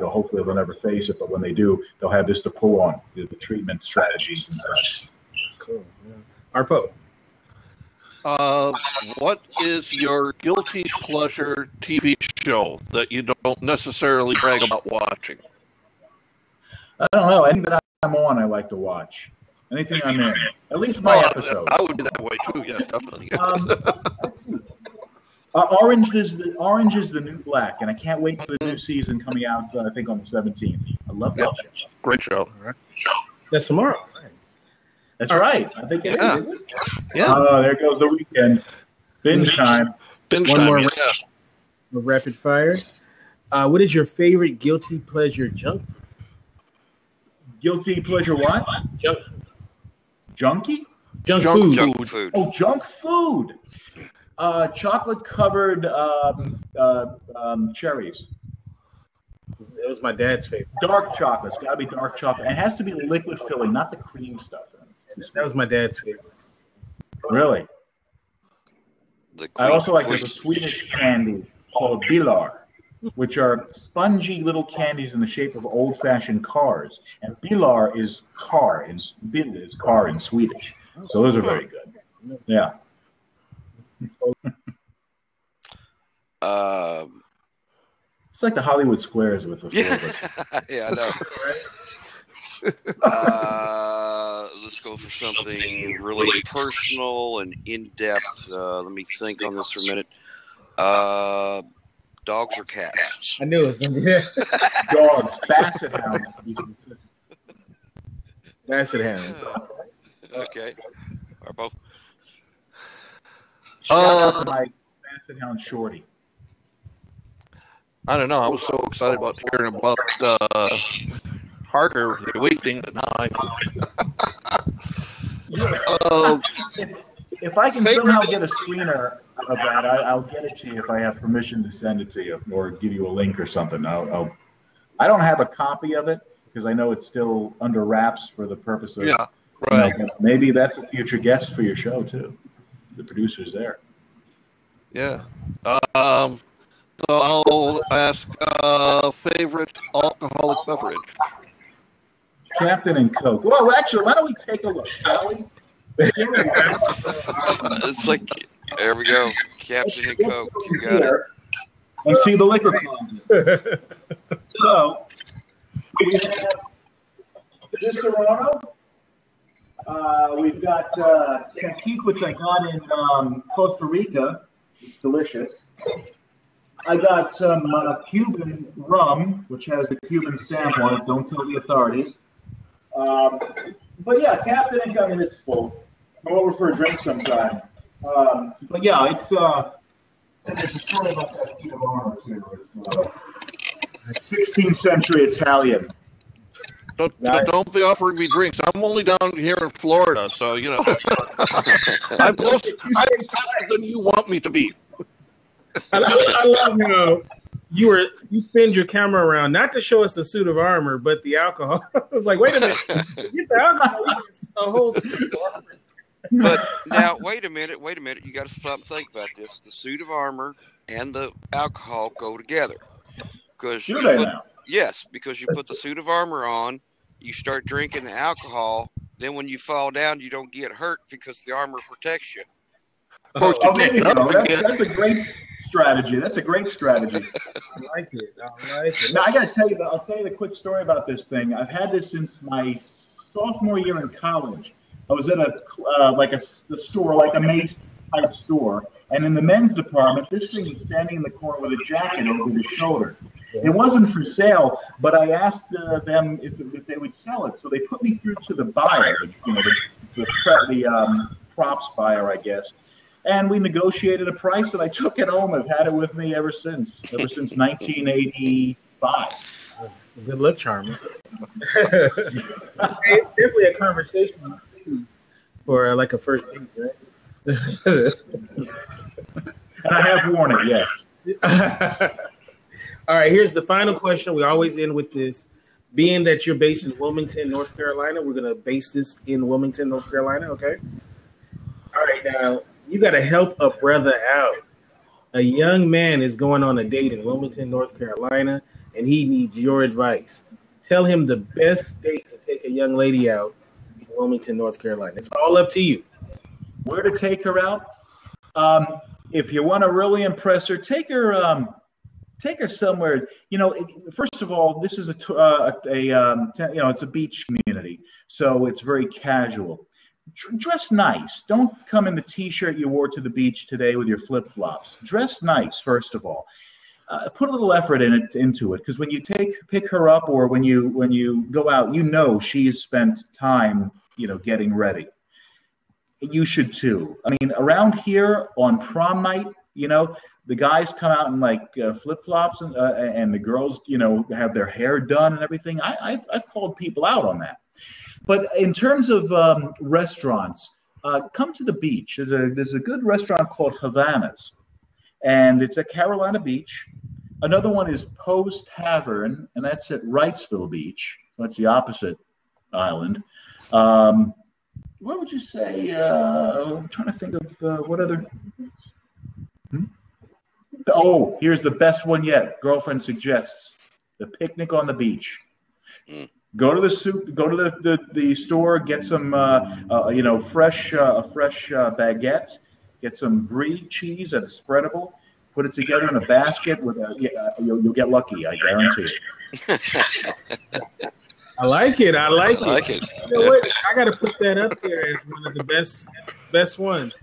S4: hopefully they'll never face it, but when they do, they'll have this to pull on, the treatment strategies and such.
S1: That's cool. Yeah. Arpo.
S3: What is your guilty pleasure TV show that you don't necessarily brag about watching?
S4: I don't know. Anything that I'm on, I like to watch. Anything I'm in. At least my episode.
S3: I would be that way too. Yes, definitely.
S4: Let's see. Orange is the new black, and I can't wait for the new season coming out. I think on the 17th. I love that show.
S3: Great show.
S1: That's tomorrow.
S4: That's right. I think it is. Isn't it?
S3: Yeah.
S4: Oh, there goes the weekend. Binge time.
S3: Binge
S1: One
S3: time.
S1: more
S3: Yeah.
S1: Rapid fire. What is your favorite guilty pleasure junk food?
S4: Guilty pleasure what?
S1: Junk food.
S4: Junkie?
S1: Junk food.
S2: Junk food.
S4: Oh, junk food. Chocolate covered cherries.
S1: It was my dad's favorite.
S4: Dark chocolate. It's got to be dark chocolate. And it has to be liquid filling, not the cream stuff.
S1: That was my dad's favorite.
S4: Really? I also like there's a
S2: queen.
S4: Swedish candy called bilar, which are spongy little candies in the shape of old-fashioned cars. And bilar is car, and bil is car in Swedish. So those are very good. Yeah. It's like the Hollywood Squares with the four of us.
S2: Yeah, I know. Let's go for something really personal and in-depth. Let me think on this for a minute. Dogs or cats?
S1: I knew it was going to be that.
S4: Dogs, basset hounds.
S1: Basset hounds.
S2: Okay. Arpo?
S4: Shout out to my basset hound Shorty.
S3: I don't know. I was so excited about hearing about Harker, the awakening, that now I know.
S4: If I can somehow get a screener of that, I'll get it to you if I have permission to send it to you or give you a link or something. I don't have a copy of it because I know it's still under wraps for the purpose of.
S3: Yeah, right.
S4: Maybe that's a future guest for your show too. The producer's there.
S3: Yeah. So I'll ask favorite alcoholic beverage.
S4: Captain and Coke. Well, actually, why don't we take a look, shall we?
S2: It's like, there we go. Captain and Coke. You got it.
S4: And see the liquor closet. So, we have Serrano. We've got Cacique, which I got in Costa Rica. It's delicious. I got some Cuban rum, which has the Cuban stamp on it. Don't tell the authorities. But yeah, Captain Ink, I mean, it's full. Come over for a drink sometime. But yeah, it's a story about that Cuban rum too. It's 16th century Italian.
S3: Don't be offering me drinks. I'm only down here in Florida, so you know. I'm closer than you want me to be.
S1: I love how you spin your camera around not to show us the suit of armor, but the alcohol. I was like, wait a minute, get the alcohol, a whole suit of armor.
S2: But now, wait a minute. You got to stop and think about this. The suit of armor and the alcohol go together. Yes, because you put the suit of armor on, you start drinking the alcohol. Then when you fall down, you don't get hurt because the armor protects you.
S4: That's a great strategy. I like it. Now I got to tell you, I'll tell you the quick story about this thing. I've had this since my sophomore year in college. I was at a store, like a Macy's type store, and in the men's department, this thing was standing in the corner with a jacket over his shoulder. It wasn't for sale, but I asked them if they would sell it. So they put me through to the buyer, the props buyer, I guess. And we negotiated a price, and I took it home. I've had it with me ever since 1985.
S1: Good luck, Charmin. It's definitely a conversation for like a first date, right?
S4: And I have worn it, yes.
S1: All right, here's the final question. We always end with this. Being that you're based in Wilmington, North Carolina, we're going to base this in Wilmington, North Carolina, okay? All right, now, you got to help a brother out. A young man is going on a date in Wilmington, North Carolina, and he needs your advice. Tell him the best date to take a young lady out in Wilmington, North Carolina. It's all up to you.
S4: Where to take her out? If you want to really impress her, take her somewhere. First of all, this is it's a beach community, so it's very casual. Dress nice. Don't come in the T-shirt you wore to the beach today with your flip-flops. Dress nice, first of all. Put a little effort into it, because when you pick her up or when you go out, she's spent time, getting ready. You should too. I mean, around here on prom night, the guys come out in like flip-flops and the girls, have their hair done and everything. I've called people out on that. But in terms of restaurants, come to the beach. There's a good restaurant called Havana's, and it's at Carolina Beach. Another one is Poe's Tavern, and that's at Wrightsville Beach. That's the opposite island. What would you say? I'm trying to think of what other. Oh, here's the best one yet. Girlfriend suggests the picnic on the beach. Go to the store, get some fresh baguette, get some brie cheese at a spreadable, put it together in a basket with you'll get lucky, I guarantee it.
S1: I like it.
S2: I like it.
S1: You know what? I got to put that up there as one of the best ones.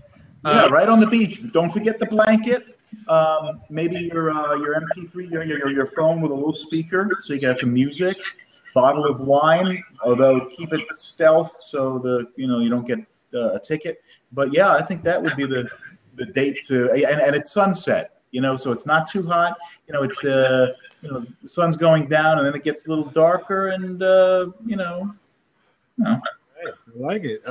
S4: Yeah, right on the beach. Don't forget the blanket. Maybe your MP3, your phone with a little speaker, so you can have some music. Bottle of wine, although keep it stealth so you don't get a ticket. But yeah, I think that would be the date to, and it's sunset, so it's not too hot. It's the sun's going down and then it gets a little darker, and
S1: Nice. I like it.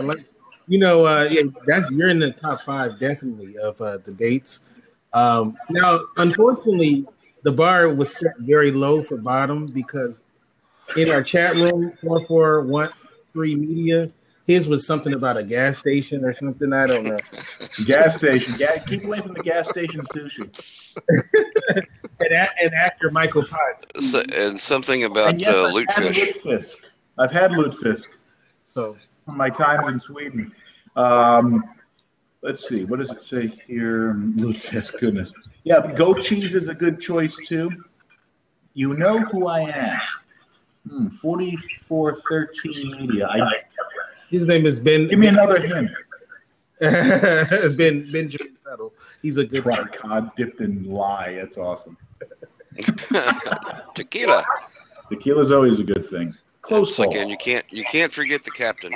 S1: You're in the top 5 definitely of the dates. Now, unfortunately, the bar was set very low for bottom because in our chat room, 4413 Media, his was something about a gas station or something. I don't know.
S4: Gas station. Keep away from the gas station sushi.
S1: and actor Michael Potts.
S2: And something about lutefisk.
S4: I've had lutefisk.
S1: So
S4: from my time in Sweden. Let's see. What does it say here? Lutefisk. Goodness. Yeah, goat cheese is a good choice too. You know who I am. 4413 Media.
S1: His name is Ben.
S4: Give me another hint.
S1: Benjamin Tuttle. He's a good
S4: guy. God dipped in lye. That's awesome.
S2: Tequila.
S4: Tequila's always a good thing. Close call.
S2: Again, you can't forget the captain.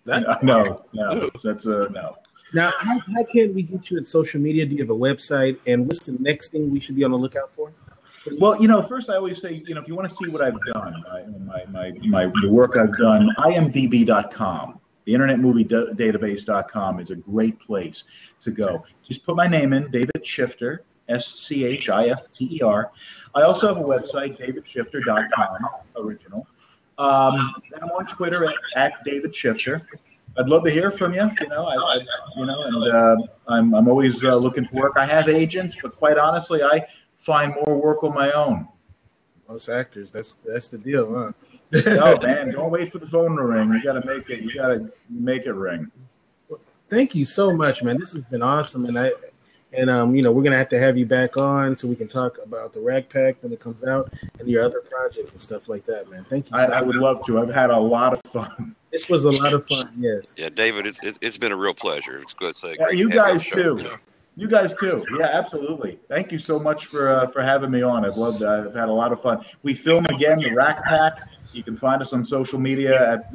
S4: No. That's no.
S1: Now, how can we get you at social media? Do you have a website? And what's the next thing we should be on the lookout for?
S4: Well, first I always say, if you want to see what I've done, the work I've done, imdb.com, the Internet Movie Database.com is a great place to go. Just put my name in, david-schifter, SCHIFTER. I also have a website, david-schifter.com, original. I'm on Twitter at david-schifter. I'd love to hear from you. I'm always looking for work. I have agents, but quite honestly, I find more work on my own.
S1: Most actors, that's the deal, huh?
S4: No, man, don't wait for the phone to ring. You got to make it. You got to make it ring.
S1: Thank you so much, man. This has been awesome, and we're gonna have you back on so we can talk about the Rag Pack when it comes out and your other projects and stuff like that, man. Thank you.
S4: I would love to. I've had a lot of fun.
S1: This was a lot of fun. Yes.
S2: Yeah, David, it's been a real pleasure. It's good.
S4: You guys too. You guys too. Yeah, absolutely. Thank you so much for having me on. I've loved. I've had a lot of fun. We film again the Rack Pack. You can find us on social media at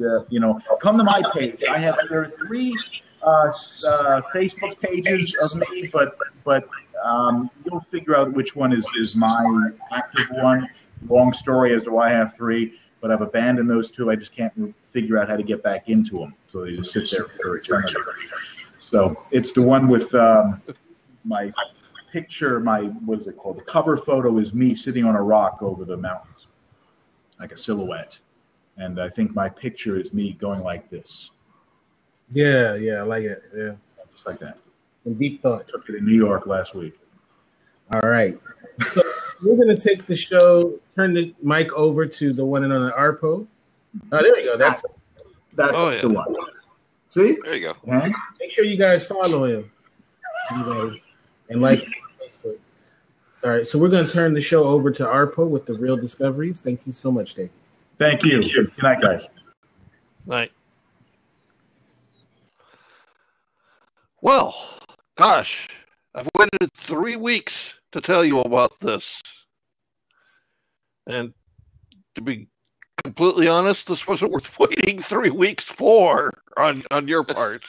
S4: come to my page. There are 3 Facebook pages of me, but you'll figure out which one is my active one. Long story as to why I have 3, but I've abandoned those 2. I just can't figure out how to get back into them, so they just sit there for eternity. So it's the one with my picture, what is it called? The cover photo is me sitting on a rock over the mountains, like a silhouette. And I think my picture is me going like this.
S1: Yeah, I like it. Yeah.
S4: Just like that.
S1: And deep thought.
S4: I took it in New York last week.
S1: All right. So we're going to take the show, turn the mic over to the one and only Arpo. Oh, there we go. That's
S4: the one. See?
S2: There you go.
S4: Uh-huh.
S1: Make sure you guys follow him. And like Facebook. All right, so we're going to turn the show over to Arpo with the Real Discoveries. Thank you so much, Dave.
S4: Thank you. Good night, guys.
S3: Night. Well, gosh, I've waited 3 weeks to tell you about this. And to be completely honest, this wasn't worth waiting 3 weeks for on your part.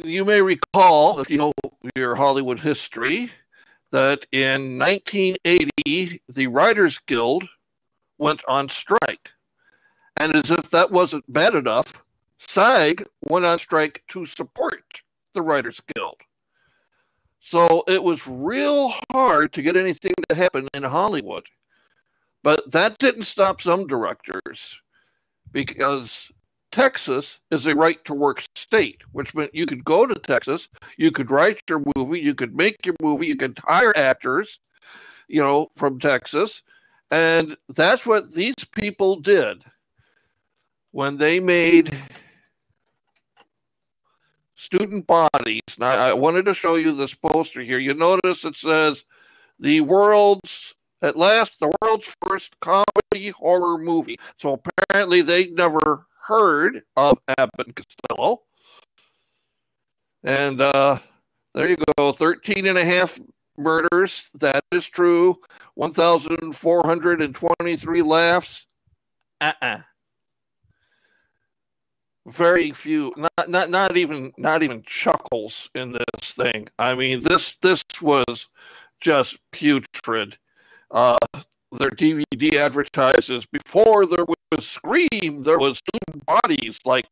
S3: You may recall, if you know your Hollywood history, that in 1980, the Writers Guild went on strike. And as if that wasn't bad enough, SAG went on strike to support the Writers Guild. So it was real hard to get anything to happen in Hollywood. But that didn't stop some directors, because Texas is a right-to-work state, which meant you could go to Texas, you could write your movie, you could make your movie, you could hire actors, from Texas. And that's what these people did when they made student bodies. Now, I wanted to show you this poster here. You notice it says, the world's first comedy horror movie. So apparently they'd never heard of Abbott and Costello. And there you go, 13 and a half murders. That is true. 1,423 laughs. Very few, not even chuckles in this thing. I mean, this was just putrid. Their DVD advertises, before there was Scream, there was student bodies. Like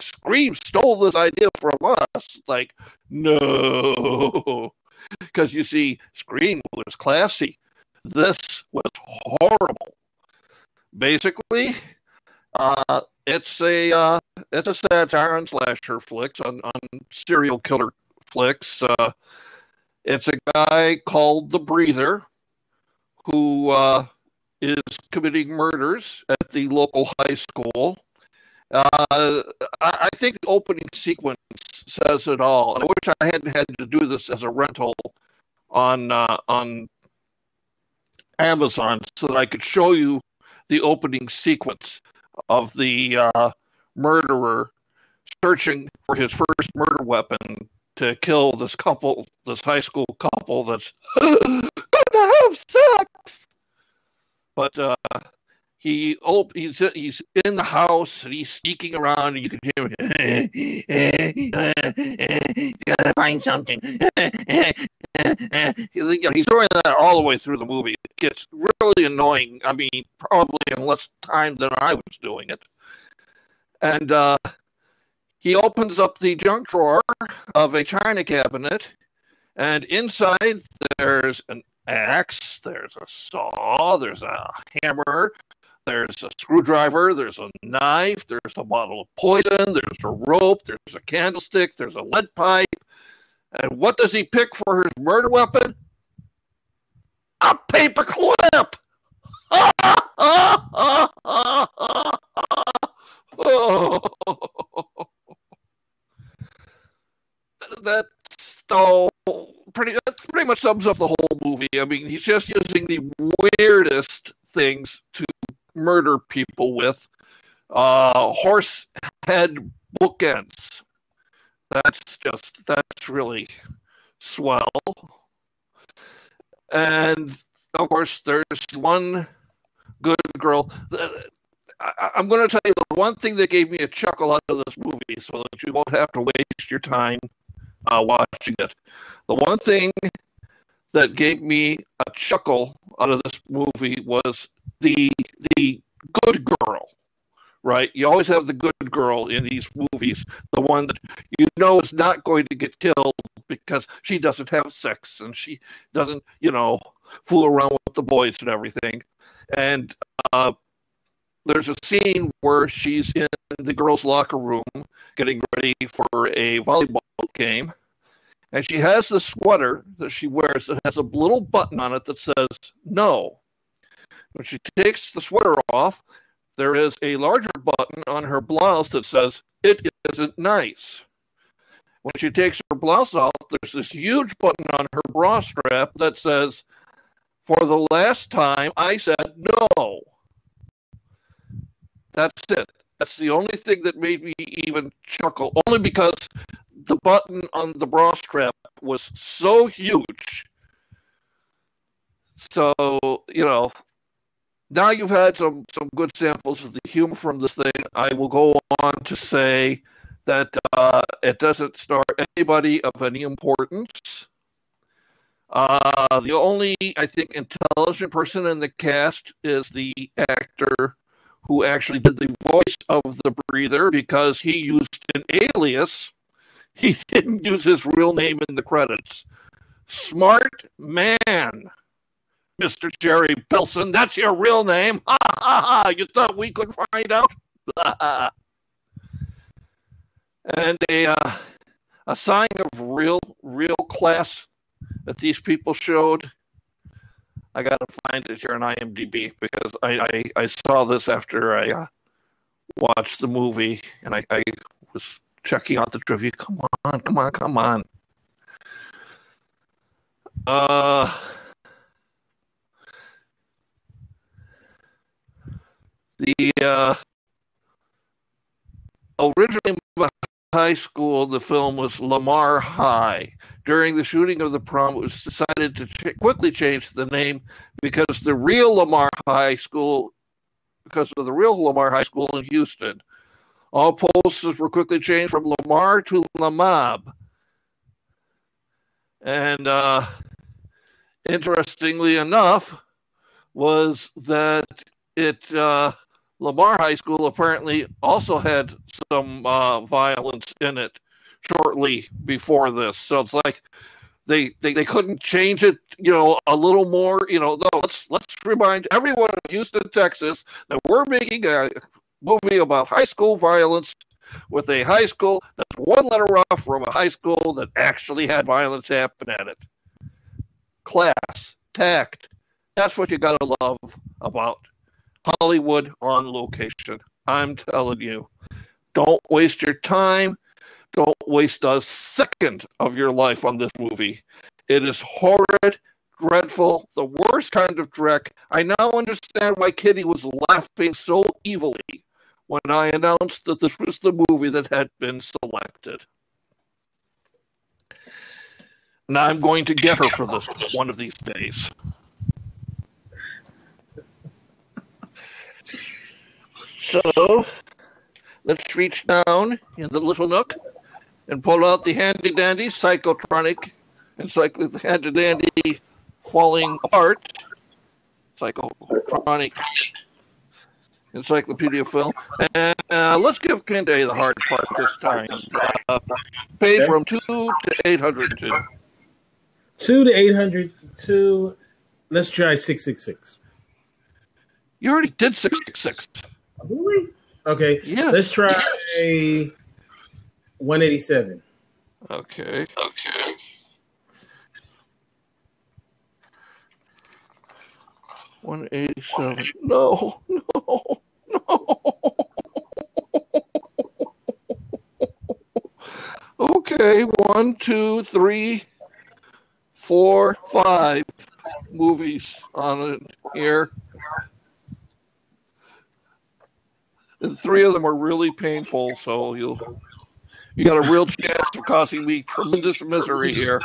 S3: Scream stole this idea from us. Like, no, because you see, Scream was classy. This was horrible. Basically, it's a satire on slasher flicks, on serial killer flicks. It's a guy called the Breather who is committing murders at the local high school. I think the opening sequence says it all. I wish I hadn't had to do this as a rental on Amazon so that I could show you the opening sequence of the murderer searching for his first murder weapon to kill this high school couple that's gonna have sex. But he's in the house and he's sneaking around, and you can hear him. Gotta find something. He's doing that all the way through the movie. It gets really annoying. I mean, probably in less time than I was doing it. And he opens up the junk drawer of a china cabinet, and inside there's an axe, there's a saw, there's a hammer, there's a screwdriver, there's a knife, there's a bottle of poison, there's a rope, there's a candlestick, there's a lead pipe. And what does he pick for his murder weapon? A paper clip! That pretty much sums up the whole movie. I mean, he's just using the weirdest things to murder people with. Horse head bookends. That's really swell. And of course, there's one good girl. I'm going to tell you the one thing that gave me a chuckle out of this movie, so that you won't have to waste your time watching it. The one thing that gave me a chuckle out of this movie was the good girl, right? You always have the good girl in these movies, the one that you know is not going to get killed because she doesn't have sex and she doesn't, fool around with the boys and everything. And there's a scene where she's in the girls' locker room getting ready for a volleyball game, and she has the sweater that she wears that has a little button on it that says no. When she takes the sweater off, there is a larger button on her blouse that says, "It isn't nice." When she takes her blouse off, there's this huge button on her bra strap that says, "For the last time, I said no." That's it. That's the only thing that made me even chuckle, only because the button on the bra strap was so huge. So, now you've had some good samples of the humor from this thing. I will go on to say that it doesn't star anybody of any importance. The only, I think, intelligent person in the cast is the actor who actually did the voice of the breather, because he used an alias. He didn't use his real name in the credits. Smart man, Mr. Jerry Belson. That's your real name. Ha ha ha. You thought we could find out? And a sign of real class that these people showed. I gotta find it here on IMDb, because I saw this after I watched the movie, and I was checking out the trivia. Come on. The originally high school, the film was Lamar High. During the shooting of the prom, it was decided to quickly change the name because of the real Lamar High School in Houston. All posters were quickly changed from Lamar to Lamab. And interestingly enough, was that Lamar High School apparently also had some violence in it shortly before this. So it's like they couldn't change it, a little more, no, let's remind everyone in Houston, Texas, that we're making a movie about high school violence with a high school that's one letter off from a high school that actually had violence happen at it. Class, tact, that's what you gotta love about Hollywood on location. I'm telling you, don't waste your time. Don't waste a second of your life on this movie. It is horrid, dreadful, the worst kind of dreck. I now understand why Kitty was laughing so evilly when I announced that this was the movie that had been selected. And I'm going to get her for this one of these days. So, let's reach down in the little nook and pull out the handy-dandy psychotronic handy-dandy falling apart psychotronic encyclopedia film. And let's give Kente the hard part this time. Page from 2 to 802.
S1: 2 to 802. Let's try 666.
S3: You already did 666.
S1: Really? Okay.
S3: Yes.
S1: Let's try 187.
S3: Okay. 187. No. Okay, 1, 2, 3, 4, 5 movies on it here. And 3 of them are really painful, so you got a real chance of causing me tremendous misery here.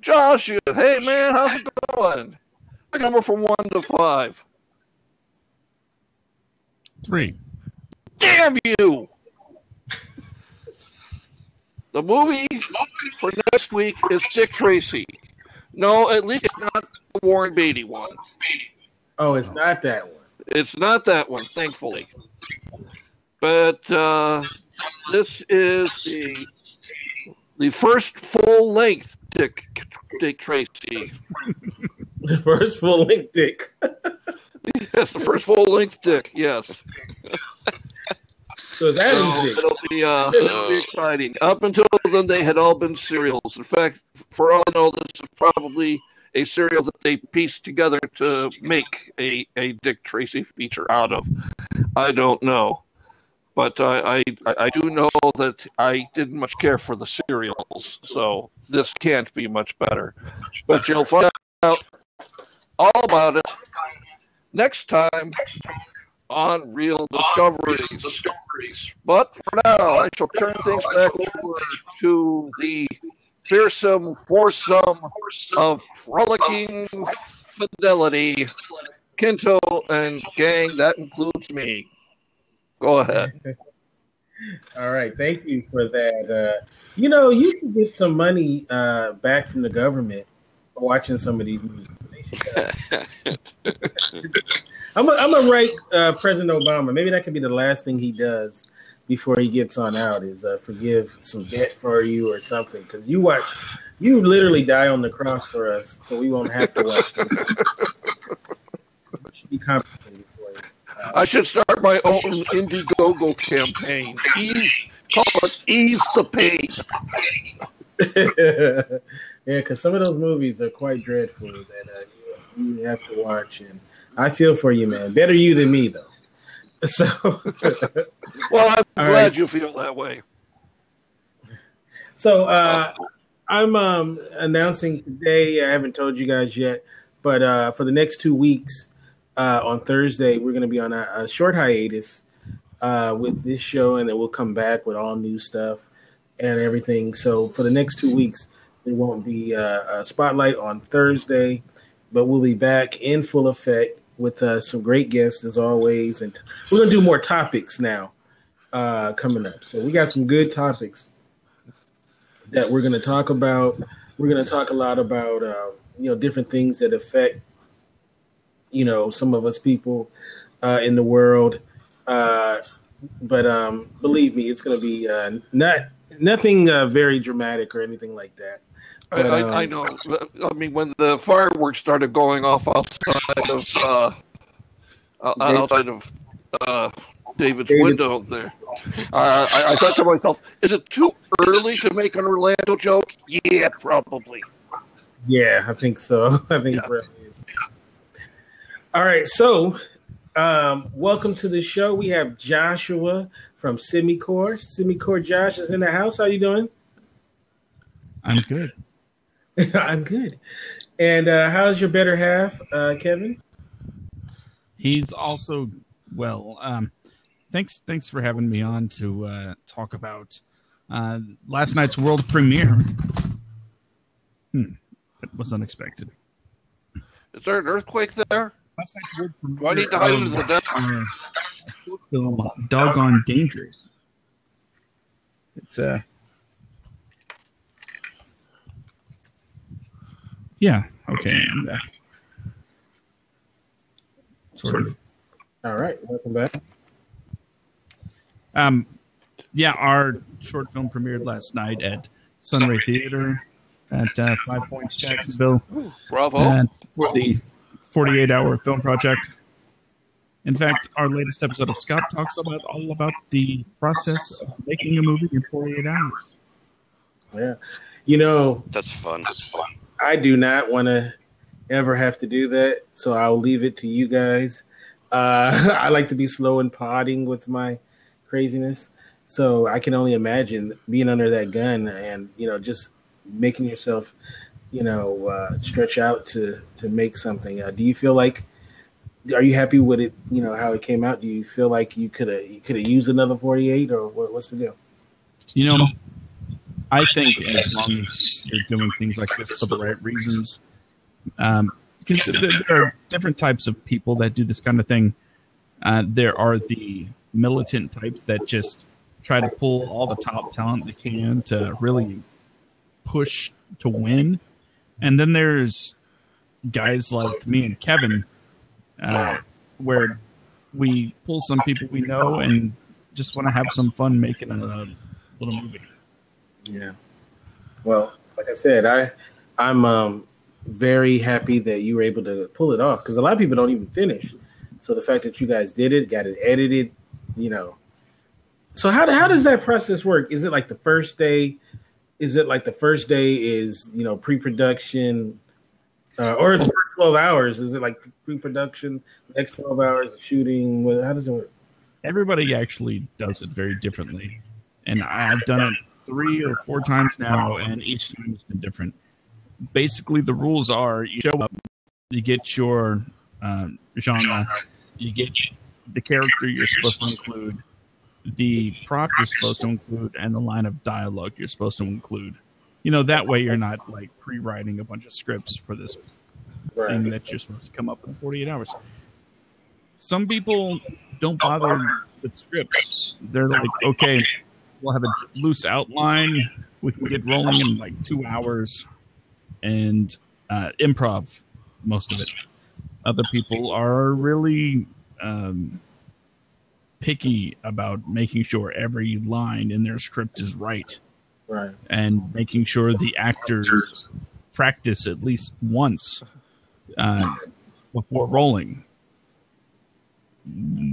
S3: Josh, hey man, how's it going? I number from 1 to 5.
S5: 3.
S3: Damn you! The movie for next week is Dick Tracy. No, at least it's not the Warren Beatty one.
S1: Oh, it's not that one.
S3: It's not that one, thankfully. But this is the first full-length Dick Tracy.
S1: The first full-length Dick.
S3: Yes, the first full-length Dick, yes.
S1: So it's Adam's Dick.
S3: It'll be exciting. Up until then, they had all been serials. In fact, for all I know, this is probably a serial that they pieced together to make a Dick Tracy feature out of. I don't know. But I do know that I didn't much care for the serials, so this can't be much better. But you'll find out all about it next time on Real Discoveries. But for now, I shall turn things back over to the fearsome foursome of frolicking fidelity, Kinto and gang. That includes me. Go ahead.
S1: All right. Thank you for that. You should get some money back from the government for watching some of these movies. I'm gonna write President Obama. Maybe that could be the last thing he does before he gets on out is forgive some debt for you or something. Because you literally die on the cross for us, so we won't have to watch them. It should be compensated for you.
S3: I should start my own Indiegogo campaign. Call it Ease the Pain.
S1: Yeah, because some of those movies are quite dreadful that you have to watch, and I feel for you, man. Better you than me, though. So,
S3: well, I'm glad you feel that way.
S1: So, I'm announcing today. I haven't told you guys yet, but for the next 2 weeks, on Thursday, we're going to be on a short hiatus with this show, and then we'll come back with all new stuff and everything. So, for the next 2 weeks, there won't be a spotlight on Thursday, but we'll be back in full effect with some great guests as always, and we're gonna do more topics now coming up. So we got some good topics that we're gonna talk about. We're gonna talk a lot about different things that affect some of us people in the world. But believe me, it's gonna be nothing very dramatic or anything like that. But,
S3: I know. I mean, when the fireworks started going off outside of David's window there, I thought to myself, is it too early to make an Orlando joke? Yeah, probably.
S1: Yeah, I think so. I think it probably is. All right, so welcome to the show. We have Joshua from Semicore. Semicore Josh is in the house. How you doing?
S5: I'm good.
S1: I'm good. And how's your better half, Kevin?
S5: He's also well. Thanks for having me on to talk about last night's world premiere. That was unexpected.
S3: Is there an earthquake there?
S5: Last night's world premiere.
S3: Do I need to hide under the desk?
S5: Film Doggone Dangerous. It's yeah, okay. Sort of.
S1: All right, welcome back.
S5: Yeah, our short film premiered last night at Sunray Theater at 5 Points, Jacksonville.
S3: Bravo.
S5: For the 48-hour film project. In fact, our latest episode of Scott talks all about the process of making a movie in 48 hours.
S1: Yeah. You know,
S2: That's fun.
S1: I do not want to ever have to do that, so I'll leave it to you guys. I like to be slow and podding with my craziness, so I can only imagine being under that gun and, you know, just making yourself, you know, stretch out to make something. Do you feel like, are you happy with it, you know, how it came out? Do you feel like you could have used another 48, or what's the deal?
S5: You know, I think as long as you're doing things like this for the right reasons, because there are different types of people that do this kind of thing. There are the militant types that just try to pull all the top talent they can to really push to win. And then there's guys like me and Kevin, where we pull some people we know and just want to have some fun making a little movie.
S1: Yeah. Well, like I said, I'm very happy that you were able to pull it off, because a lot of people don't even finish. So the fact that you guys did it, got it edited, you know. So how does that process work? Is it like the first day? Is it like the first day is, you know, pre-production, or the first 12 hours? Is it like pre-production, next 12 hours of shooting? How does it work?
S5: Everybody actually does it very differently. And I've done it 3 or 4 times now, and each time has been different. Basically, the rules are you show up, you get your genre, you get the character you're supposed to include, the prop you're supposed to include, and the line of dialogue you're supposed to include. You know, that way you're not like pre-writing a bunch of scripts for this thing that you're supposed to come up in 48 hours. Some people don't bother with scripts. They're like, okay, we'll have a loose outline. We can get rolling in like 2 hours and improv most of it. Other people are really picky about making sure every line in their script is right.
S1: Right.
S5: And making sure the actors practice at least once before rolling.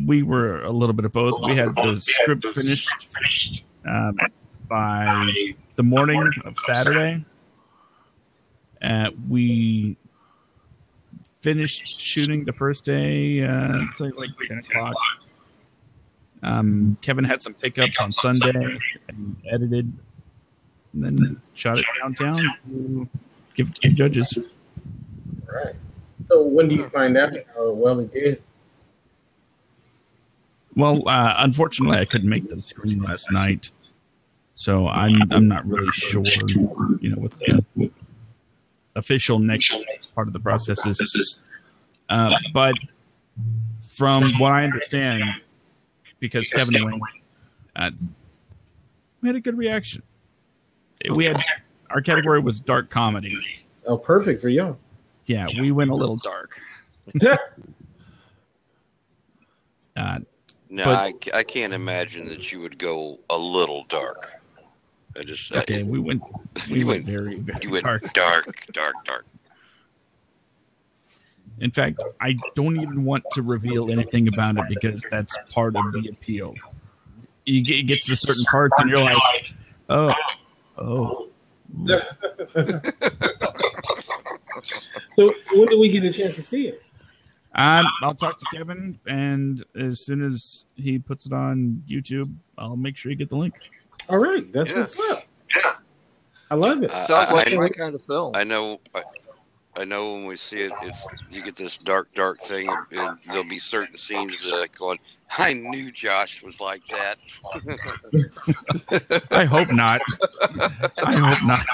S5: We were a little bit of both. We had the script finished by the morning of Saturday. We finished shooting the first day. It's like 10 o'clock. Kevin had some pickups on Sunday and edited, and then shot it downtown to give it to the judges.
S1: All right. So when do you find out how well it did?
S5: Well, unfortunately, I couldn't make the screen last night, so I'm not really sure, you know, what the official next part of the process is. But from what I understand, because Kevin went, we had a good reaction. Our category was dark comedy.
S1: Oh, perfect for you.
S5: Yeah, we went a little dark.
S2: No, I can't imagine that you would go a little dark.
S5: We went very, very dark.
S2: dark.
S5: In fact, I don't even want to reveal anything about it because that's part of the appeal. It gets to certain parts and you're like, oh.
S1: So when do we get a chance to see it?
S5: I'll talk to Kevin, and as soon as he puts it on YouTube, I'll make sure you get the link.
S1: All right, that's what's up. I love it.
S3: Sounds like my kind of film.
S2: I know when we see it, you get this dark thing, and there'll be certain scenes that going, I knew Josh was like that.
S5: I hope not. I hope not.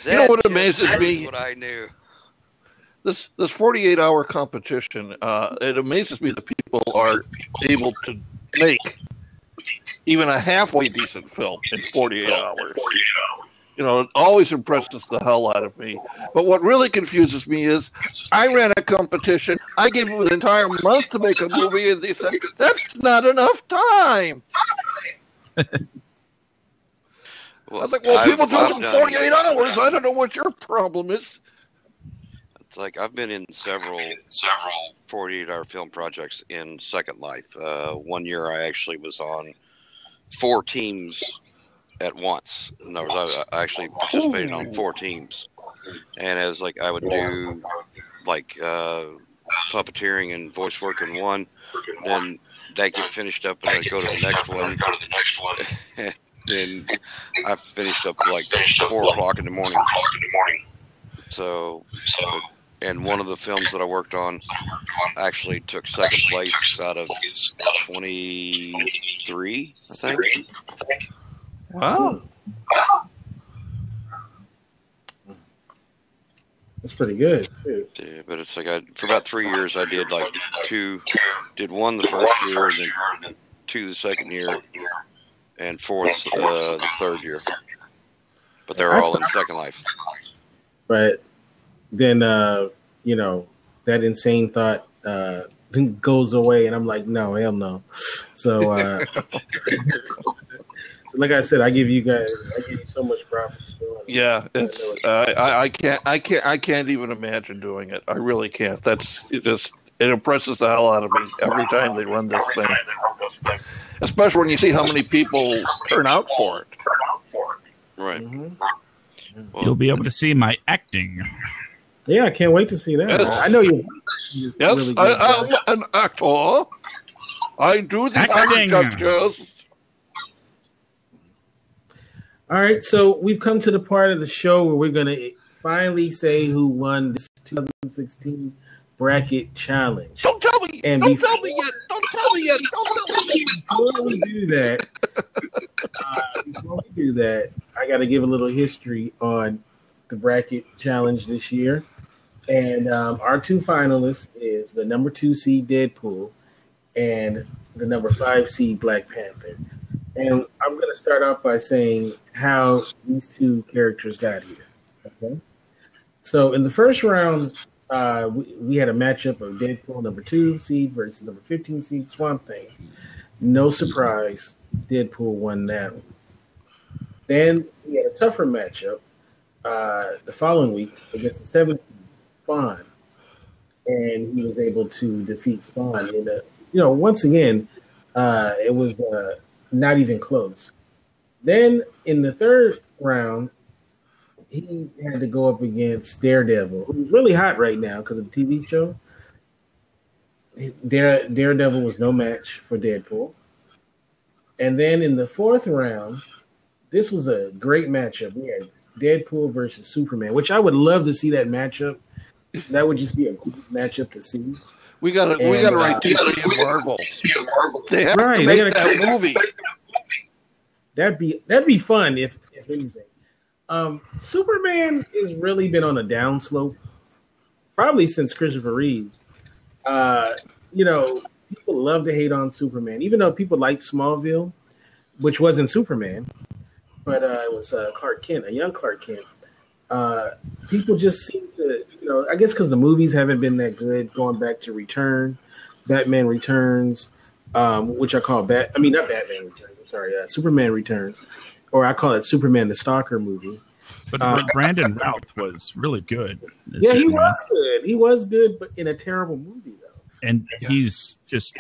S3: You know what amazes me?
S2: What I knew.
S3: This 48-hour competition, it amazes me that people are able to make even a halfway decent film in 48 hours. You know, it always impresses the hell out of me. But what really confuses me is I ran a competition. I gave them an entire month to make a movie, and they said, that's not enough time. I was like, well, people do it in 48 hours. I don't know what your problem is.
S2: It's like I've been in several 48-hour film projects in Second Life. 1 year I actually was on 4 teams at once. In other words, I actually participated on 4 teams. And as like I would do like puppeteering and voice work in one, then that get finished up and I'd go to the next one. Then I finished up like 4 o'clock in the morning. So and one of the films that I worked on actually took second place out of 23, I think.
S3: Wow.
S1: That's pretty good.
S2: Yeah, but it's like for about 3 years I did like 2, did 1 the first year, and then 2 the second year, and 4 the third year. But they're all in Second Life.
S1: But then, you know, that insane thought goes away, and I'm like, no, hell no. So, like I said, I give you so much props for doing it.
S3: Yeah, it's I can't even imagine doing it. I really can't. It impresses the hell out of me every time they run this thing. Especially when you see how many people turn out for it.
S2: Right.
S1: Mm-hmm.
S2: Well,
S5: You'll be able to see my acting.
S1: Yeah, I can't wait to see that.
S3: Yes.
S1: I know you're
S3: Yes,
S1: really good.
S3: I am an actor. I do the
S5: Acting.
S3: gestures.
S1: All right, so we've come to the part of the show where we're going to finally say who won this 2016 bracket challenge.
S3: Don't tell me.
S1: And
S3: Don't tell me yet. Don't tell me yet. Don't tell me.
S1: Before we do that, I got to give a little history on the bracket challenge this year. And our 2 finalists is the number 2 seed Deadpool and the number 5 seed Black Panther. And I'm going to start off by saying how these 2 characters got here. Okay. So in the first round, we had a matchup of Deadpool, number 2 seed versus number 15 seed Swamp Thing. No surprise, Deadpool won that one. Then we had a tougher matchup the following week against the 7th seed Spawn, and he was able to defeat Spawn. And once again, it was not even close. Then in the third round, he had to go up against Daredevil, who's really hot right now because of the TV show. Daredevil was no match for Deadpool. And then in the fourth round, this was a great matchup. We had Deadpool versus Superman, which I would love to see that matchup. That would just be a cool matchup to see.
S3: We gotta write DC and Marvel. They have
S1: Right,
S3: to
S1: they
S3: make
S1: gotta
S3: that movie.
S1: That'd be fun if anything. Superman has really been on a downslope, probably since Christopher Reeves. People love to hate on Superman, even though people like Smallville, which wasn't Superman, but it was Clark Kent, a young Clark Kent. People just seem to, I guess because the movies haven't been that good, going back to Batman Returns, which I call not Batman Returns, I'm sorry, Superman Returns, or I call it Superman the Stalker movie.
S5: But Brandon Routh was really good.
S1: Yeah, he was good. He was good, but in a terrible movie, though.
S5: And he's just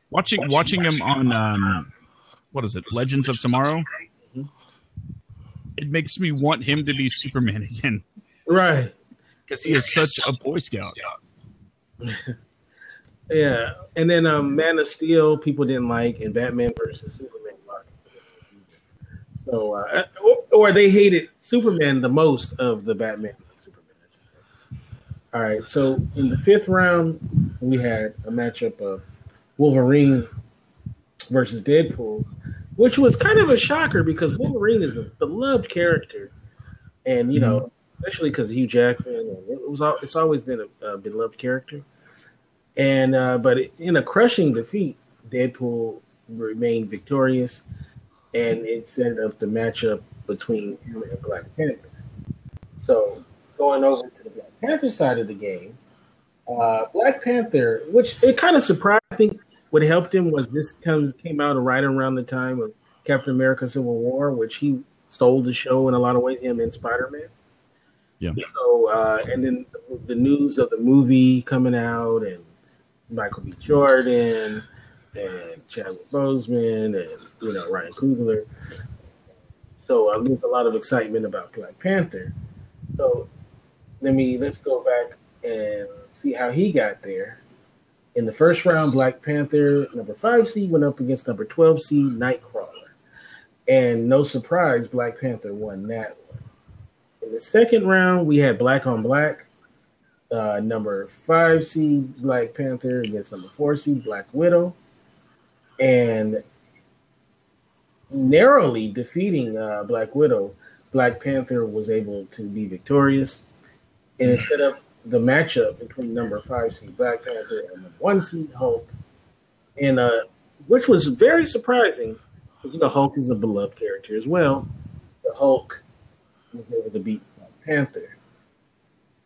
S5: watching him on what is it, Legends of Tomorrow? Mm-hmm. It makes me want him to be Superman again.
S1: Right.
S5: Because he is such a Boy Scout.
S1: Yeah. And then Man of Steel, people didn't like, and Batman versus Superman. So, or they hated Superman the most of the Batman. Superman, I should say. All right. So in the 5th round, we had a matchup of Wolverine versus Deadpool, which was kind of a shocker because Wolverine is a beloved character, and especially because Hugh Jackman, and it's always been a beloved character. And but in a crushing defeat, Deadpool remained victorious, and it set up the matchup between him and Black Panther. So going over to the Black Panther side of the game, Black Panther, which it kind of surprised, I think what helped him was this came out right around the time of Captain America Civil War, which he stole the show in a lot of ways, him and Spider-Man.
S5: Yeah.
S1: So, and then the news of the movie coming out, and Michael B. Jordan, and Chadwick Boseman, and Ryan Coogler. So there's a lot of excitement about Black Panther. So let's go back and see how he got there. In the first round, Black Panther, number 5 seed, went up against number 12 seed Nightcrawler. And no surprise, Black Panther won that one. In the second round, we had Black on Black. Number 5 seed Black Panther against number 4 seed Black Widow. And narrowly defeating Black Widow, Black Panther was able to be victorious. And it set up the matchup between number 5 seed Black Panther and number 1 seed Hulk, and which was very surprising. Hulk is a beloved character as well. The Hulk was able to beat Black Panther.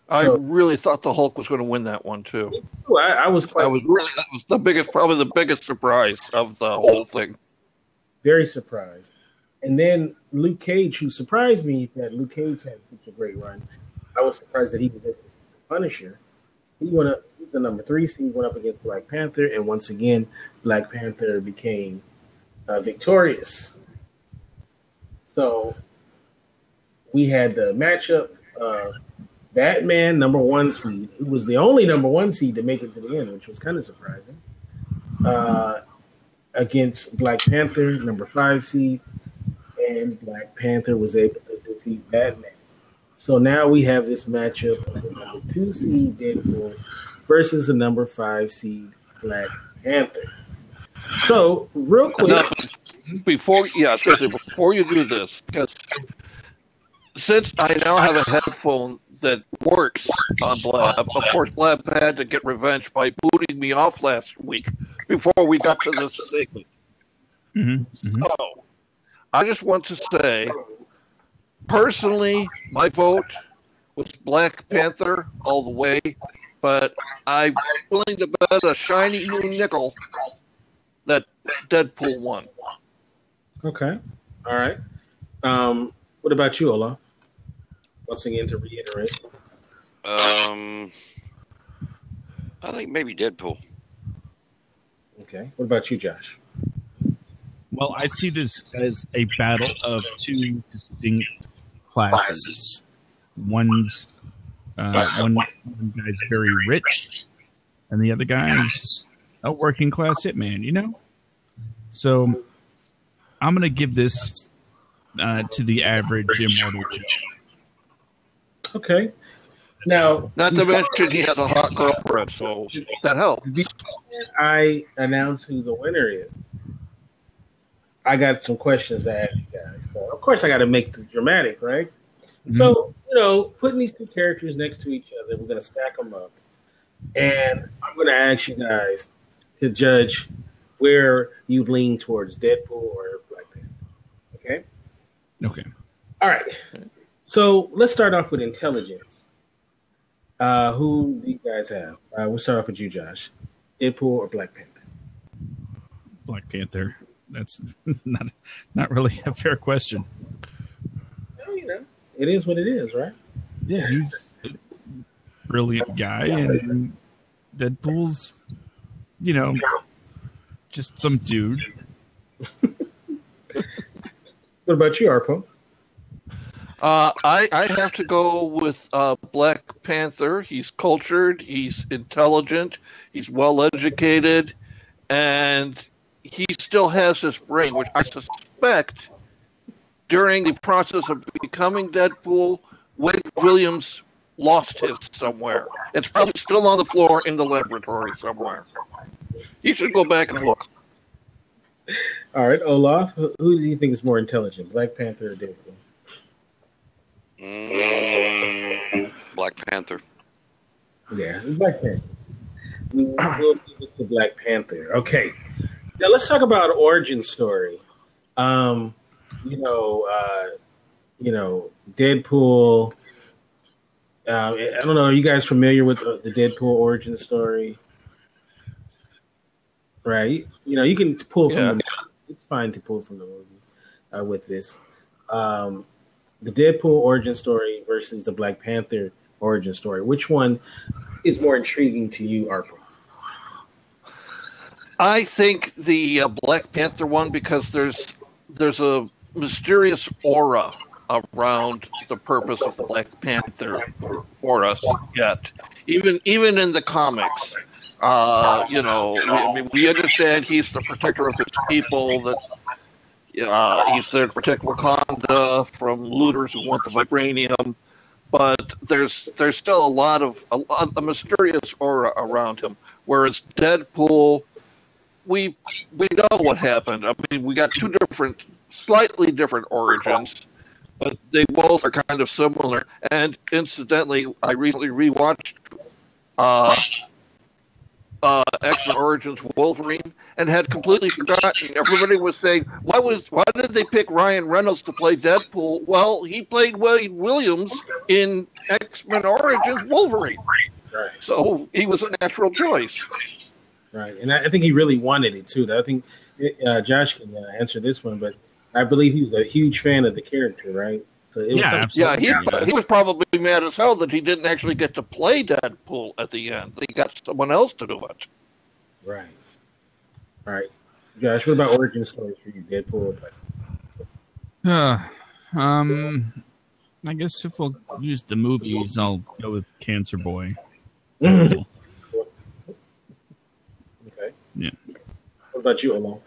S3: I really thought the Hulk was going to win that one too.
S1: That was
S3: probably the biggest surprise of the whole thing.
S1: Very surprised. And then Luke Cage, who surprised me that Luke Cage had such a great run. I was surprised that he was able to Punisher. He went up. He's the number 3 seed. Went up against Black Panther, and once again, Black Panther became victorious. So we had the matchup of Batman, number 1 seed, who was the only number 1 seed to make it to the end, which was kind of surprising, against Black Panther, number 5 seed, and Black Panther was able to defeat Batman. So now we have this matchup of the number 2 seed Deadpool versus the number 5 seed Black Panther. So real quick,
S3: before you do this, because since I now have a headphone that works on Blab, of course Blab had to get revenge by booting me off last week before we got to this segment. So I just want to say, personally, my vote was Black Panther all the way, but I'm willing to bet a shiny new nickel that Deadpool won.
S1: Okay. All right. What about you, Olaf? Once again, to reiterate.
S2: I think maybe Deadpool.
S1: Okay. What about you, Josh?
S5: Well, I see this as a battle of 2 distinct classes. One guy's very rich, and the other guy's a working class hitman. So I'm going to give this to the average immortal Joe.
S1: Okay. Now,
S3: not to mention he has a hot girlfriend, so that helps.
S1: I announce who the winner is. I got some questions to ask you guys. So, of course, I got to make the dramatic, right? Mm-hmm. So, putting these 2 characters next to each other, we're going to stack them up. And I'm going to ask you guys to judge where you lean towards Deadpool or Black Panther. Okay?
S5: Okay.
S1: All right. So let's start off with intelligence. Who do you guys have? We'll start off with you, Josh. Deadpool or Black Panther?
S5: Black Panther. That's not really a fair question.
S1: Well, it is what it is, right?
S5: Yeah, he's a brilliant guy, and Deadpool's, just some dude.
S1: What about you, Arpo?
S3: I have to go with Black Panther. He's cultured, he's intelligent, he's well educated, and he still has his brain, which I suspect during the process of becoming Deadpool, Wade Williams lost his somewhere. It's probably still on the floor in the laboratory somewhere. You should go back and look.
S1: All right, Olaf, who do you think is more intelligent, Black Panther or Deadpool?
S2: Black Panther.
S1: Yeah, Black Panther. We'll give it to Black Panther. Okay, now let's talk about origin story. Deadpool. I don't know. Are you guys familiar with the Deadpool origin story? Right. You can pull from the movie. It's fine to pull from the movie with this. The Deadpool origin story versus the Black Panther origin story. Which one is more intriguing to you, Arpo?
S3: I think the Black Panther one, because there's a mysterious aura around the purpose of the Black Panther for us yet. Even in the comics, we understand he's the protector of his people, that he's there to protect Wakanda from looters who want the vibranium, but there's still a mysterious aura around him. Whereas Deadpool, we know what happened. I mean, we got two slightly different origins, but they both are kind of similar. And incidentally, I recently rewatched X-Men Origins Wolverine and had completely forgotten. Everybody was saying, why did they pick Ryan Reynolds to play Deadpool? Well, he played Wade Williams in X-Men Origins Wolverine. Right. So he was a natural choice.
S1: Right, and I think he really wanted it too. I think Josh can answer this one, but I believe he was a huge fan of the character, right? So it was
S3: he was probably mad as hell that he didn't actually get to play Deadpool at the end. They got someone else to do it.
S1: Right. All right, Josh. What about origin stories for you, Deadpool?
S5: I guess if we'll use the movies, I'll go with Cancer Boy.
S1: Okay.
S5: Yeah.
S1: What about you, Alon?